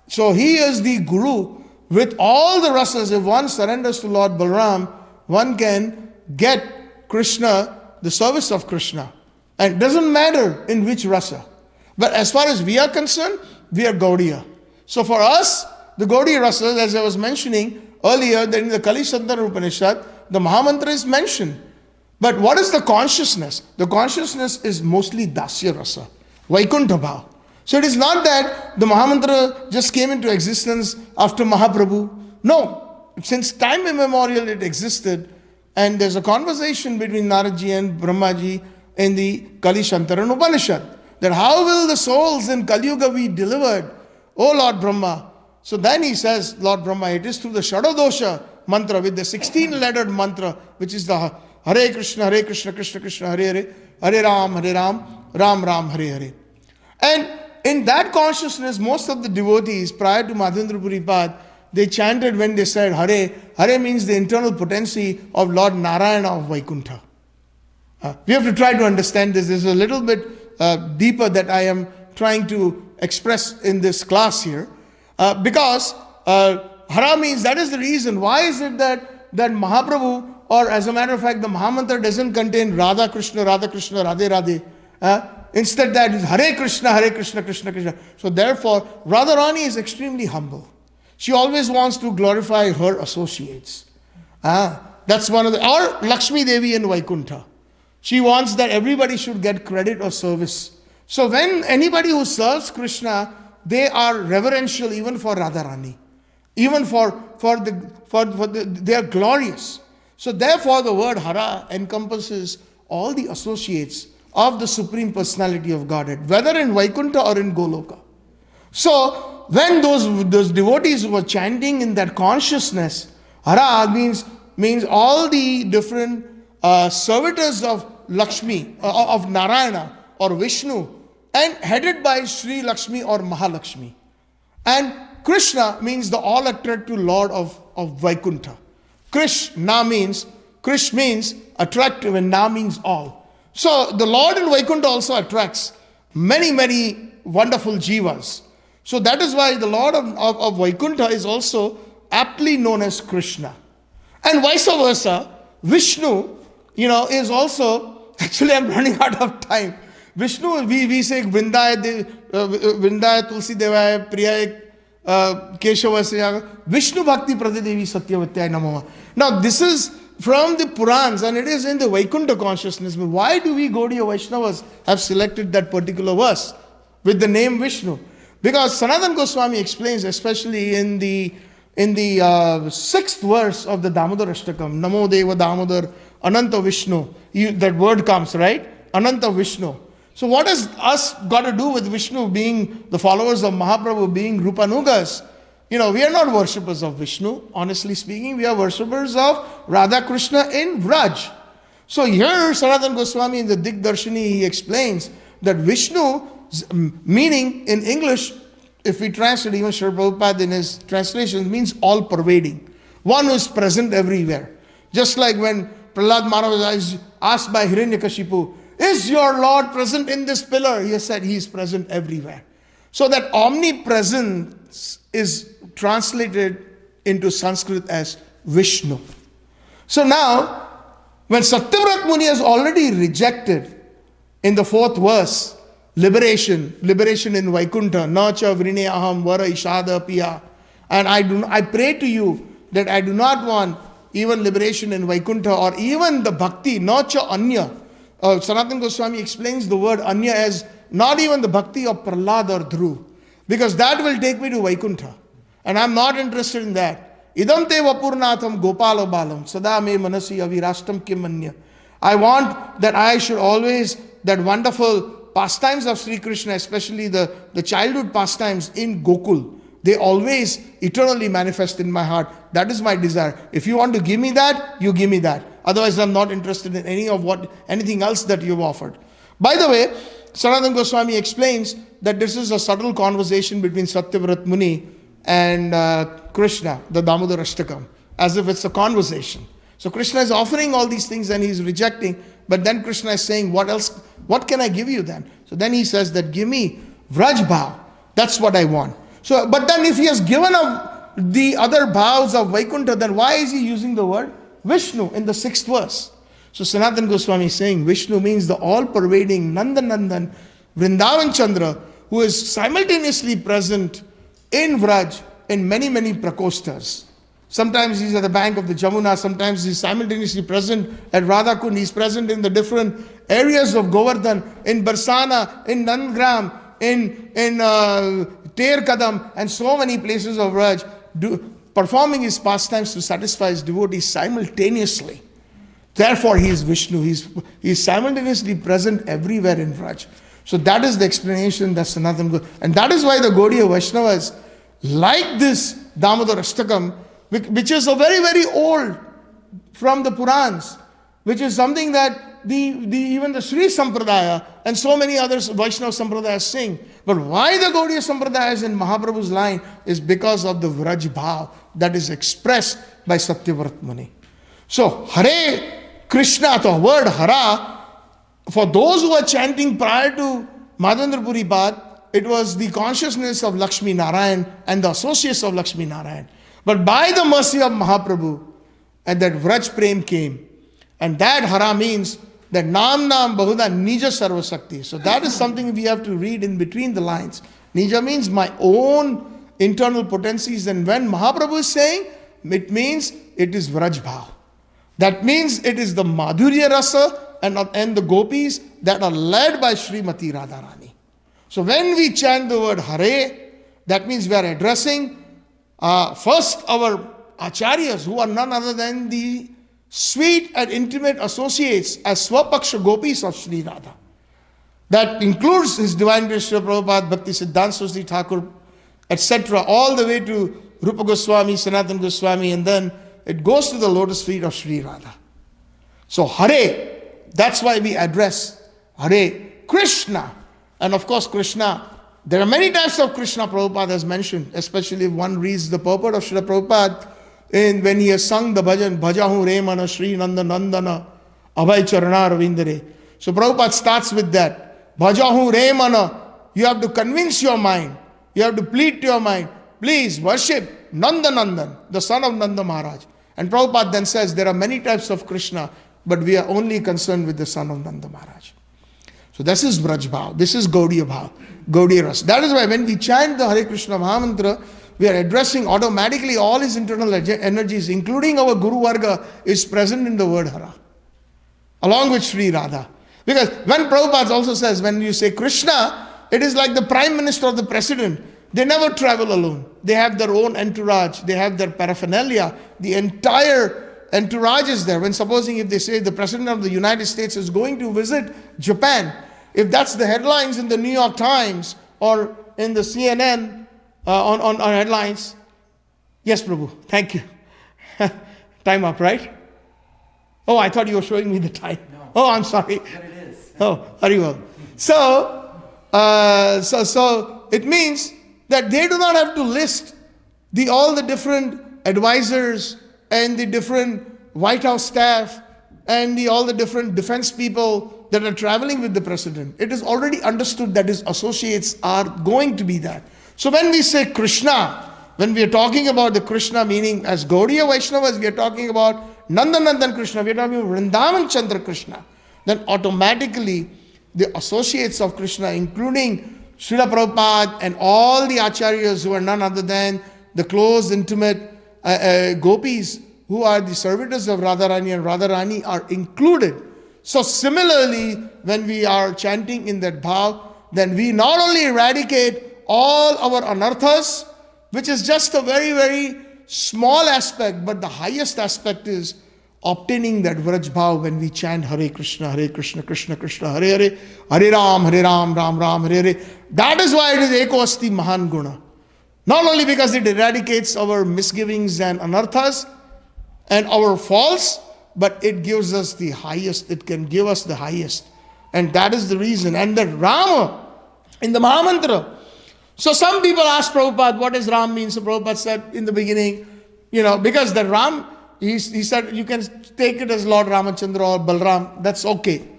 So he is the guru. With all the rasas, if one surrenders to Lord Balaram, one can get Krishna, the service of Krishna. And it doesn't matter in which rasa. But as far as we are concerned, we are Gaudiya. So for us, the Gaudiya rasas, as I was mentioning earlier, that in the Kali-yuga Upanishad, the mahā-mantra is mentioned. But what is the consciousness? The consciousness is mostly Dasya rasa, Vaikuntha bhava. So it is not that the mahā-mantra just came into existence after Mahaprabhu. No, since time immemorial it existed, and there's a conversation between Naradji and Brahmaji in the Kali-shantaran Upanishad, that how will the souls in Kali-yuga be delivered, O Lord Brahma? So then he says, Lord Brahma, it is through the Shadodosha mantra with the 16-lettered mantra, which is the Hare Kṛṣṇa, Krishna Krishna, Hare Hare, Hare Ram, Ram Ram, Hare Hare. And in that consciousness, most of the devotees prior to Madhvendra Puri Pad, they chanted when they said Hare. Hare means the internal potency of Lord Narayana of Vaikuntha. We have to try to understand this. There's a little bit deeper that I am trying to express in this class here. Because Hara means, that is the reason. Why is it that Mahaprabhu, or as a matter of fact, the Mahā-mantra doesn't contain Radha Krishna, Radhe Radhe. Instead that is Hare Kṛṣṇa, Krishna Krishna. So therefore, Radharani is extremely humble. She always wants to glorify her associates. That's one of the, or Lakshmi Devi in Vaikuntha. She wants that everybody should get credit or service. So when anybody who serves Krishna, they are reverential even for Radharani. Even they are glorious. So therefore the word Hara encompasses all the associates of the Supreme Personality of Godhead, whether in Vaikuntha or in Goloka. So when those devotees were chanting in that consciousness, Hara means all the different servitors of Lakshmi, of Narayana or Vishnu, and headed by Sri Lakshmi or Mahalakshmi. And Krishna means the all-attractive Lord of Vaikuntha. Kṛṣṇa means attractive, and Na means all. So the Lord in Vaikuntha also attracts many, many wonderful jivas. So that is why the Lord of Vaikuntha is also aptly known as Krishna. And vice versa, Vishnu, is also, actually I'm running out of time. Vishnu, we say Vrindaya Tulsi Devaya Priyaya Keshavasya, Vishnu Bhakti Pradidevi Satyavatya Namo. Now this is from the Purans and it is in the Vaikuntha consciousness. But why do we Gaudiya Vaishnavas have selected that particular verse with the name Vishnu? Because Sanatana Goswami explains, especially in the 6th verse of the Damodar Ashtakam, Namo Deva Damodar Ananta Vishnu. That word comes, right? Ananta Vishnu. So what has us got to do with Vishnu being the followers of Mahaprabhu, being Rupanugas? We are not worshippers of Vishnu. Honestly speaking, we are worshippers of Radha Krishna in Vraj. So here Sanatana Goswami in the Digdarshini, he explains that Vishnu meaning in English, if we translate, even Srila Prabhupada in his translation, means all pervading. One who is present everywhere. Just like when Prahlad Maharaj was asked by Hiranyakashipu, is your Lord present in this pillar? He said he is present everywhere. So that omnipresence is translated into Sanskrit as Vishnu. So now, when Satyavrat Muni has already rejected in the 4th verse, liberation in Vaikuntha, nacha vrine aham vara ishada piya, and I pray to you that I do not want even liberation in Vaikuntha or even the bhakti, nacha anya. Sanatana Goswami explains the word anya as not even the bhakti of Prahlad or Dhruv, because that will take me to Vaikuntha. And I'm not interested in that. Idam te vapurnatham gopalo balam sada me manasi avirashtam kim anya. I want that I should always, that wonderful pastimes of Sri Krishna, especially the childhood pastimes in Gokul, they always eternally manifest in my heart. That is my desire. If you want to give me that, you give me that. Otherwise, I'm not interested in anything else that you've offered. By the way, Sanatana Goswami explains that this is a subtle conversation between Satyavrat Muni and Krishna, the Damodara Ashtakam, as if it's a conversation. So Krishna is offering all these things and he's rejecting, but then Krishna is saying, what else? What can I give you then? So then he says that give me Vraj Bhav. That's what I want. So, but then if he has given up the other bhavs of Vaikuntha, then why is he using the word Vishnu in the 6th verse? So Sanatana Goswami is saying Vishnu means the all-pervading Nandan, Vrindavan Chandra, who is simultaneously present in Vraj in many, many prakostas. Sometimes he's at the bank of the Jamuna, sometimes he's simultaneously present at Radhakund, he's present in the different areas of Govardhan, in Barsana, in Nandgram, in Ter Kadam, and so many places of Vraj, performing his pastimes to satisfy his devotees simultaneously. Therefore he is Vishnu, he is simultaneously present everywhere in Vraj. So that is the explanation that Sanatana Goswami, and that is why the Gaudiya Vaishnavas like this Damodar Ashtakam, which is a very, very old from the Purans, which is something that even the Sri Sampradaya and so many others Vaishnava Sampradayas sing. But why the Gaudiya Sampradaya is in Mahaprabhu's line is because of the Vraj Bhav that is expressed by Satyavrat Muni. So Hare Kṛṣṇa, the word Hara, for those who are chanting prior to Madhavendra Puri Pad, it was the consciousness of Lakshmi Narayan and the associates of Lakshmi Narayan. But by the mercy of Mahaprabhu, and that Vraj Prem came, and that Hara means that Nam Bahuda Nija Sarva Sakti. So that is something we have to read in between the lines. Nija means my own internal potencies, and when Mahaprabhu is saying, it means it is Vraj Bhav. That means it is the Madhurya Rasa and the gopis that are led by Srimati Radharani. So when we chant the word Hare, that means we are addressing first our acharyas, who are none other than the sweet and intimate associates as Swapaksha gopis of Sri Radha. That includes His Divine Grace Srila Prabhupada, Bhakti Siddhanta Saraswati Thakur, etc., all the way to Rupa Goswami, Sanatana Goswami, and then it goes to the lotus feet of Sri Radha. So Hare, that's why we address Hare Kṛṣṇa. And of course Krishna, there are many types of Krishna Prabhupada has mentioned, especially if one reads the purport of Srila Prabhupada when he has sung the bhajan, Bhajahu Remana Sri Nanda Nandana Abhay Charana Ravindare. So Prabhupada starts with that. Bhajahu Remana, you have to convince your mind, you have to plead to your mind, please worship Nanda Nandan, the son of Nanda Maharaj. And Prabhupada then says there are many types of Krishna, but we are only concerned with the son of Nanda Maharaj. So this is Vraj Bhav, this is Gaudiya Bhav, Gaudiya Ras. That is why when we chant the Hare Kṛṣṇa mahā-mantra, we are addressing automatically all his internal energies, including our Guru Varga is present in the word Hara, along with Sri Radha. Because when Prabhupada also says, when you say Krishna, it is like the Prime Minister or the President. They never travel alone. They have their own entourage, they have their paraphernalia, the entire entourage is there. When supposing if they say the President of the United States is going to visit Japan, if that's the headlines in the New York Times or in the CNN on headlines, yes Prabhu, thank you. Time up, right? Oh, I thought you were showing me the time. No. Oh, I'm sorry. But it is. Oh, very well. So it means that they do not have to list all the different advisors and the different White House staff and all the different defense people that are traveling with the president. It is already understood that his associates are going to be there. So when we say Krishna, when we are talking about the Krishna, meaning as Gaudiya Vaishnavas, we are talking about Nandanandan Krishna, we are talking about Vrindavan Chandra Krishna, then automatically the associates of Krishna, including Srila Prabhupada and all the acharyas who are none other than the close, intimate gopis who are the servitors of Radharani, and Radharani are included. So similarly, when we are chanting in that bhav, then we not only eradicate all our anarthas, which is just a very, very small aspect, but the highest aspect is obtaining that vraj bhav when we chant Hare Kṛṣṇa, Krishna Krishna, Hare Hare, Hare Ram, Ram Ram, Hare Hare. That is why it is eko asti mahān guṇaḥ. Not only because it eradicates our misgivings and anarthas and our faults, but it gives us the highest, it can give us the highest. And that is the reason. And the Rama in the mahā-mantra. So some people ask Prabhupada, what does Ram mean? So Prabhupada said in the beginning, because the Ram, he said you can take it as Lord Ramachandra or Balram, that's okay.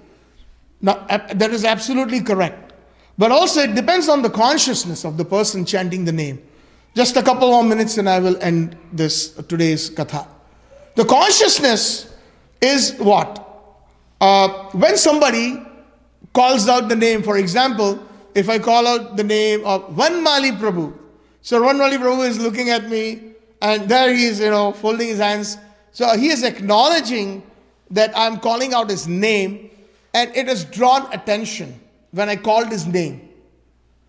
Now, that is absolutely correct. But also it depends on the consciousness of the person chanting the name. Just a couple more minutes and I will end today's katha. The consciousness is what? When somebody calls out the name, for example, if I call out the name of Vanmali Prabhu. So Vanmali Prabhu is looking at me and there he is, folding his hands. So he is acknowledging that I'm calling out his name and it has drawn attention when I called his name.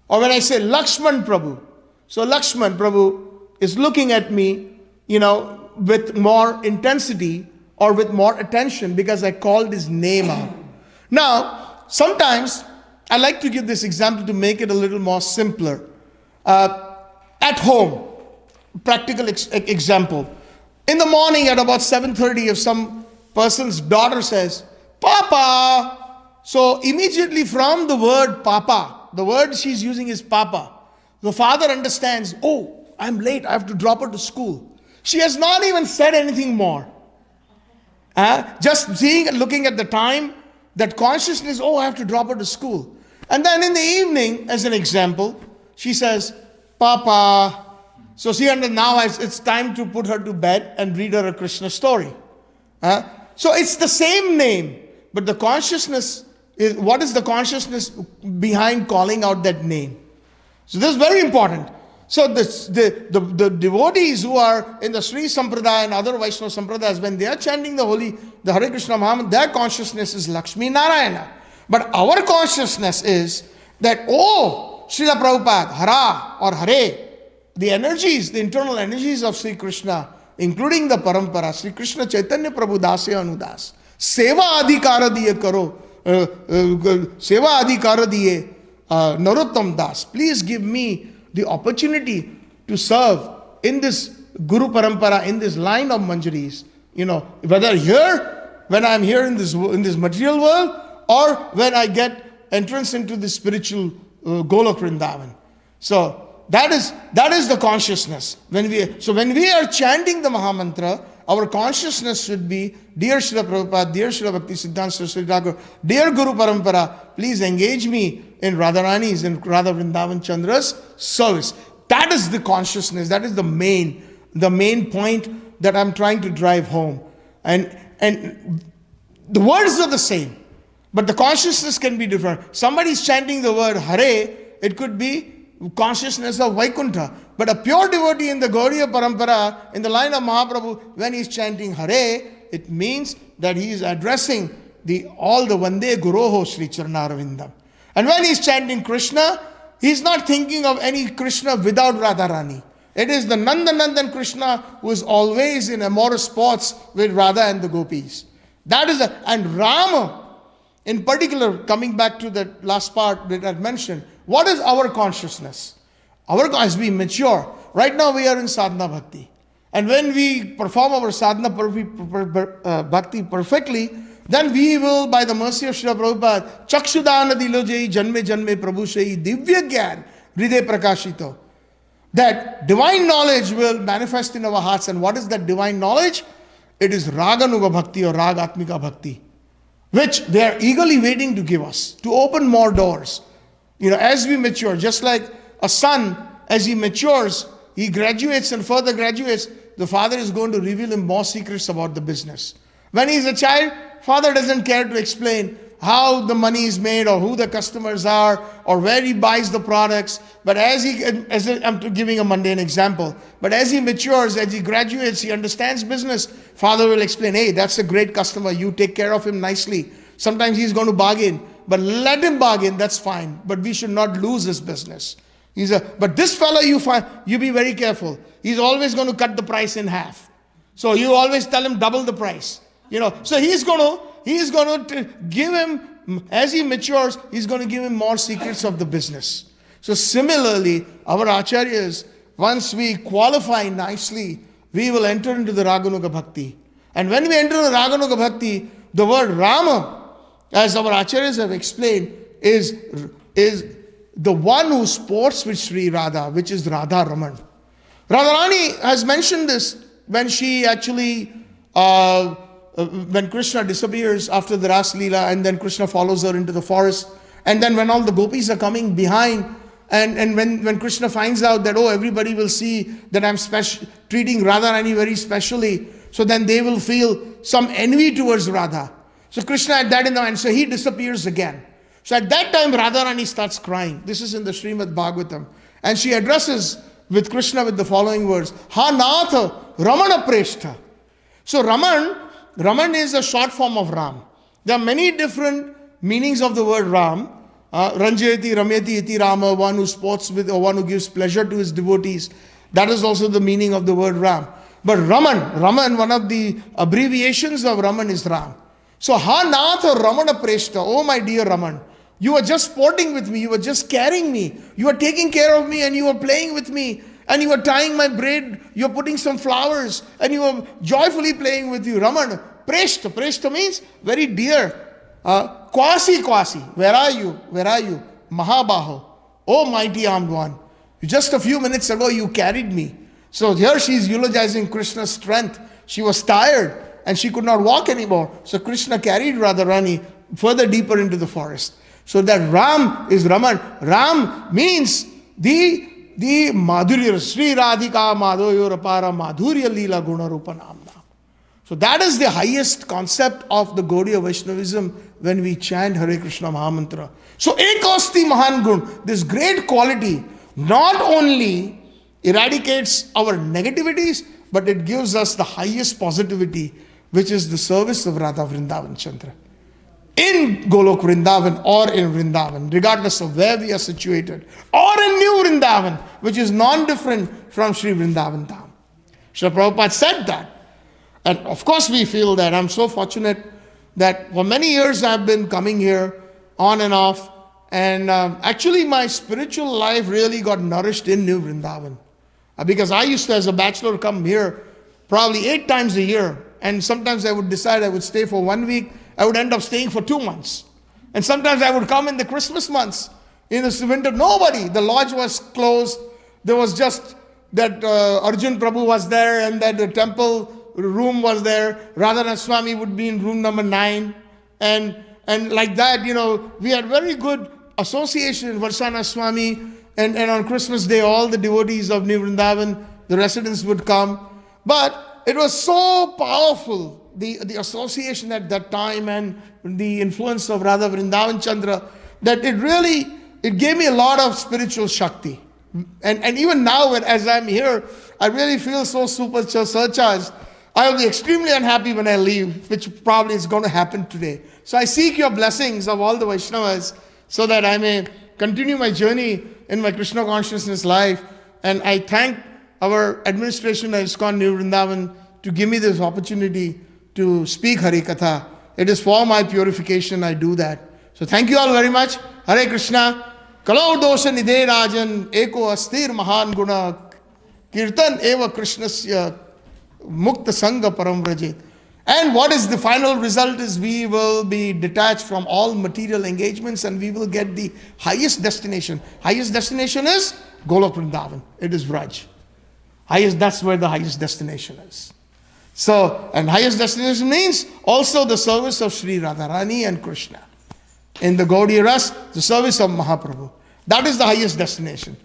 Or when I say Lakshman Prabhu. So Lakshman Prabhu is looking at me, with more intensity or with more attention because I called his name out. Now, sometimes I like to give this example to make it a little more simpler. At home, practical example. In the morning at about 7:30, if some person's daughter says, Papa, so immediately from the word Papa, the word she's using is Papa, the father understands, oh, I'm late, I have to drop her to school. She has not even said anything more. Just looking at the time, that consciousness, oh, I have to drop her to school. And then in the evening, as an example, she says, Papa. So now it's time to put her to bed and read her a Krishna story. So it's the same name, but the consciousness is, what is the consciousness behind calling out that name? So this is very important. So the devotees who are in the Sri Sampradaya and other Vaishnava Sampradayas, when they are chanting the Hare Kṛṣṇa Mahamantra, their consciousness is Lakshmi Narayana. But our consciousness is that, oh, Srila Prabhupada, Hara or Hare, the energies, the internal energies of Sri Krishna, including the parampara, Sri Krishna Chaitanya Prabhu Dasya Anudas, Seva Adhikara Diye Karo, Seva Adhikara Diye Narottam Das, please give me the opportunity to serve in this Guru Parampara, in this line of Manjaris, whether here, when I am here in this material world, or when I get entrance into the spiritual Golok Vrindaban. So that is the consciousness. When we are chanting the mahā-mantra, our consciousness should be, dear Srila Prabhupada, dear Srila Bhakti Siddhanta Saraswati Thakur, dear Guru Parampara, please engage me in Radharani's and Radha Vrindavan Chandra's service. That is the consciousness. That is the main point that I'm trying to drive home. And the words are the same, but the consciousness can be different. Somebody's chanting the word Hare, it could be consciousness of Vaikuntha. But a pure devotee in the Gauriya Parampara, in the line of Mahaprabhu, when he's chanting Hare, it means that he is addressing all the Vande Guroho Sri Charnaravindam. And when he's chanting Krishna, he's not thinking of any Krishna without Radharani. It is the Nandan Krishna who is always in amorous sports with Radha and the gopis. And Rama, in particular, coming back to that last part that I mentioned, what is our consciousness? As we mature, right now we are in sadhana bhakti. And when we perform our sadhana bhakti perfectly, then we will, by the mercy of Srila Prabhupada, Chakshudana dilojai janme janme prabhushai divya gyan hriday prakashito. That divine knowledge will manifest in our hearts. And what is that divine knowledge? It is Raganuga Bhakti or Ragatmika Bhakti, which they are eagerly waiting to give us, to open more doors. As we mature, just like a son, as he matures, he graduates and further graduates, the father is going to reveal him more secrets about the business. When he is a child, father doesn't care to explain how the money is made or who the customers are or where he buys the products. But I'm giving a mundane example, but as he matures, as he graduates, he understands business, father will explain, hey, that's a great customer, you take care of him nicely. Sometimes he's going to bargain, but let him bargain, that's fine. But we should not lose his business. But this fellow, you be very careful. He's always going to cut the price in half. So you always tell him double the price. So he's going to give him, as he matures, he's going to give him more secrets of the business. So similarly, our acharyas, once we qualify nicely, we will enter into the Raganuga Bhakti. And when we enter the Raganuga Bhakti, the word Rama, as our acharyas have explained, is the one who sports with Sri Radha, which is Radha Raman. Radharani has mentioned this when she actually, when Krishna disappears after the Ras Leela, and then Krishna follows her into the forest, and then when all the gopis are coming behind, and when Krishna finds out that, everybody will see that I'm treating Radharani very specially, so then they will feel some envy towards Radha. So Krishna had that in mind, so he disappears again. So at that time, Radharani starts crying. This is in the Srimad Bhagavatam. And she addresses with Krishna with the following words, Ha Natha Ramana Preshta. So Raman is a short form of Ram. There are many different meanings of the word Ram. Ranjayati, Ramyati, Iti Rama, one who sports with, or one who gives pleasure to his devotees. That is also the meaning of the word Ram. But Raman, one of the abbreviations of Raman is Ram. So, Ha Natha Ramana Preshta, oh my dear Raman, you were just sporting with me, you were just carrying me, you were taking care of me, and you were playing with me, and you were tying my braid, you were putting some flowers, and you were joyfully playing with you. Raman, Preshta. Preshta means very dear. Kwasi, where are you? Mahabaho, oh mighty armed one. Just a few minutes ago you carried me. So here she is eulogizing Krishna's strength. She was tired and she could not walk anymore. So Krishna carried Radharani further deeper into the forest. So that Ram is Raman. Ram means the Madhurya, Sri Radhika Madhoyor Para Madhurya Leela Guna Rupa Namna. So that is the highest concept of the Gaudiya Vaishnavism when we chant Hare Kṛṣṇa mahā-mantra. So ekaḥ asti mahān guṇaḥ, this great quality not only eradicates our negativities, but it gives us the highest positivity, which is the service of Radha Vrindavan Chandra. In Golok Vrindavan or in Vrindavan, regardless of where we are situated, or in New Vrindavan, which is non-different from Sri Vrindavan Dham. Srila Prabhupada said that. And of course we feel that I'm so fortunate that for many years I've been coming here on and off. And actually my spiritual life really got nourished in New Vrindavan. Because I used to, as a bachelor, come here probably 8 times a year. And sometimes I would decide I would stay for 1 week. I would end up staying for 2 months. And sometimes I would come in the Christmas months. In the winter, nobody. The lodge was closed. There was just that Arjun Prabhu was there, and that the temple room was there. Radhanath Swami would be in room number 9. And like that, we had very good association in Varsana Swami. And on Christmas Day, all the devotees of New Vrindavan, the residents would come. But it was so powerful, the association at that time and the influence of Radha Vrindavan Chandra, that it gave me a lot of spiritual Shakti. And even now, as I'm here, I really feel so super surcharged. I will be extremely unhappy when I leave, which probably is going to happen today. So I seek your blessings of all the Vaishnavas so that I may continue my journey in my Krishna consciousness life. And I thank our administration at ISKCON New Vrindavan to give me this opportunity to speak Hare Katha. It is for my purification I do that. So thank you all very much. Hare Kṛṣṇa. Kalau doṣa-nidhe rājan eko astir mahān guṇaḥ kīrtan eva kṛṣṇasya mukta-saṅgaḥ param vrajet. And what is the final result is we will be detached from all material engagements and we will get the highest destination. Highest destination is Golok Vrindavan. It is Vraj. That's where the highest destination is. So, and highest destination means also the service of Sri Radharani and Krishna. In the Gaudiya Ras, the service of Mahaprabhu. That is the highest destination.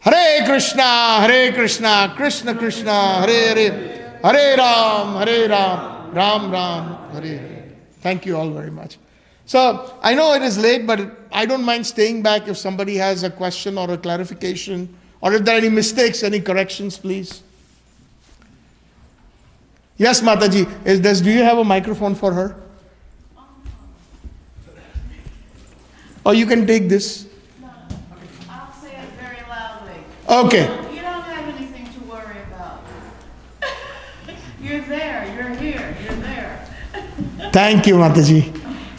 Hare Kṛṣṇa, Krishna Krishna, Hare Hare, Hare Ram, Ram Ram, Hare Hare. Thank you all very much. So, I know it is late, but I don't mind staying back if somebody has a question or a clarification, or if there are any mistakes, any corrections, please. Yes, Mataji, do you have a microphone for her? Or you can take this. No, I'll say it very loudly. Okay. You don't have anything to worry about. You're there, you're here, you're there. Thank you, Mataji.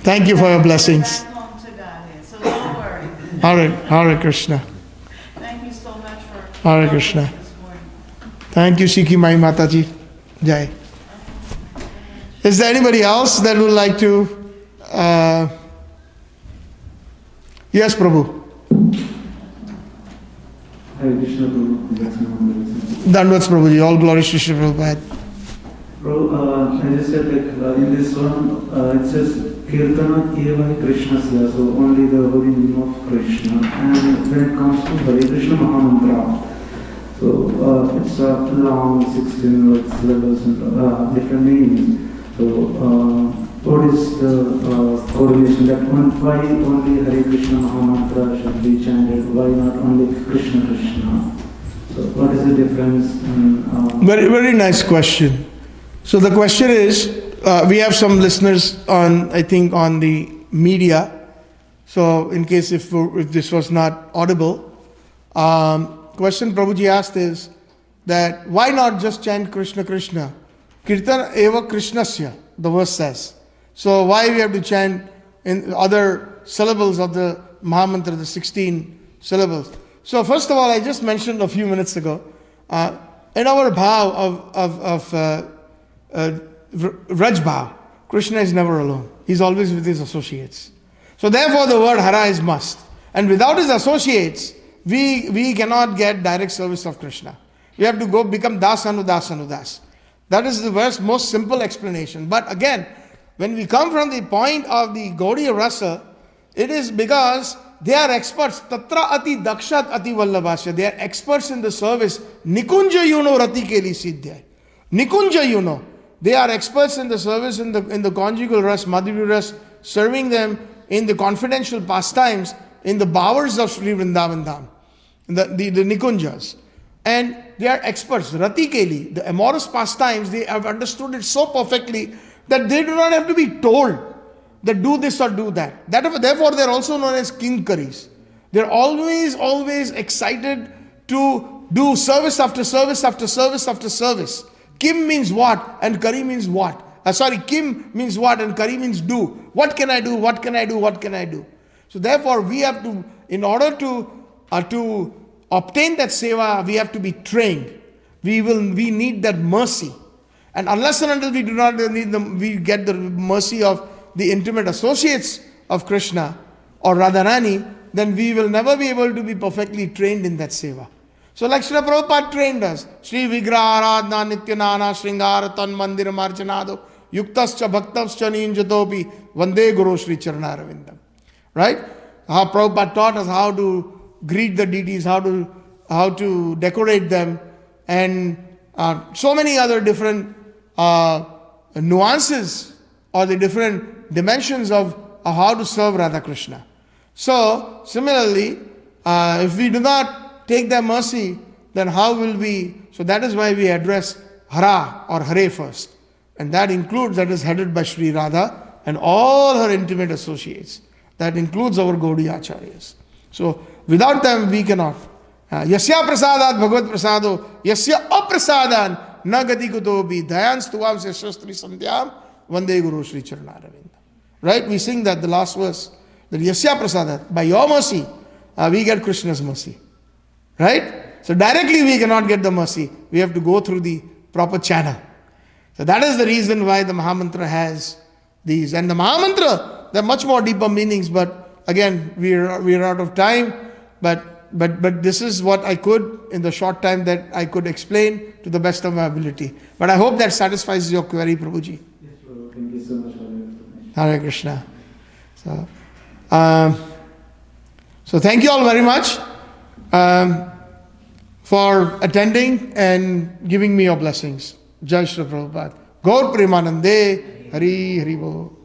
Thank you for your blessings. Back home to Godhead, so don't worry. Hare Kṛṣṇa. Thank you so much for Hare coming Kṛṣṇa. this morning. Thank you, Sikhi Mai Mataji. Jai. Is there anybody else that would like to? Yes, Prabhu. Hare Krishna, Prabhu. Dandavats Prabhuji. All glories to Shri Prabhupada. Prabhu, I just said in this one, it says kīrtanāt eva kṛṣṇasya, so only the holy name of Krishna. And when it comes to Hare Kṛṣṇa mahā-mantra, so it's a long 16 words, syllables and different meanings. So what is the correlation that why only Hare Kṛṣṇa mahā-mantra should be chanted? Why not only Krishna Krishna? So what is the difference? Very, very nice question. So the question is, we have some listeners on, I think, on the media. So in case if this was not audible, question Prabhuji asked is that why not just chant Krishna Krishna? Kirtan eva kṛṣṇasya, the verse says. So why we have to chant in other syllables of the mahā-mantra, the 16 syllables? So first of all, I just mentioned a few minutes ago, in our bhav of Vraj bhav, Krishna is never alone. He's always with his associates. So therefore the word Hara is must. And without his associates, we cannot get direct service of Krishna. We have to go become das. That is the most simple explanation. But again, when we come from the point of the Gaudiya Rasa, it is because they are experts. Tatra ati dakshat ati vallabhasya. They are experts in the service. Nikunja yuno rati keli siddhya. Nikunja yuno. They are experts in the service in the conjugal ras, madhurya ras, serving them in the confidential pastimes in the bowers of Sri Vrindaban Dham, the Nikunjas. And they are experts. Rati keli, the amorous pastimes, they have understood it so perfectly that they do not have to be told that do this or do that. Therefore, they are also known as kinkaris. They are always excited to do service after service after service after service. Kim means what and Kari means what. Kim means what and Kari means do. What can I do? What can I do? What can I do? So therefore, we have to, in order to obtain that seva, we have to be trained. We need that mercy. And unless and until we do not need we get the mercy of the intimate associates of Krishna or Radharani, then we will never be able to be perfectly trained in that seva. So like Srila Prabhupada trained us, Sri Vigraha Aradhana Nityanana Sringara Tan Mandir Marjanado Yuktascha Bhaktascha Ninjatopi Vande Guru Sri Charanaravindam. Right? How Prabhupada taught us how to greet the deities, how to decorate them, and so many other different nuances or the different dimensions of how to serve Radha Krishna. So similarly, if we do not take their mercy, then how will we? So that is why we address Hara or Hare first. And that is headed by Sri Radha and all her intimate associates. That includes our Gaudiya Acharyas. So without them we cannot. Yasya prasadat bhagavad prasado, yasya aprasadan nagati kutobi dayan stuvam seshastri sandhyam vande guru Sri Charanaravindam. Right? We sing that, the last verse. That yasya prasadat, by your mercy, we get Krishna's mercy. Right? So directly we cannot get the mercy. We have to go through the proper channel. So that is the reason why the mahā-mantra has these. And the mahā-mantra, there are much more deeper meanings, but again, we are out of time. But this is what I could, in the short time that I could explain to the best of my ability. But I hope that satisfies your query, Prabhuji. Yes, Prabhu. Thank you so much for the explanation. Hare Kṛṣṇa. So thank you all very much for attending and giving me your blessings. Jai Shri Prabhupada. Gaur Premanande. Hari Hari Bo.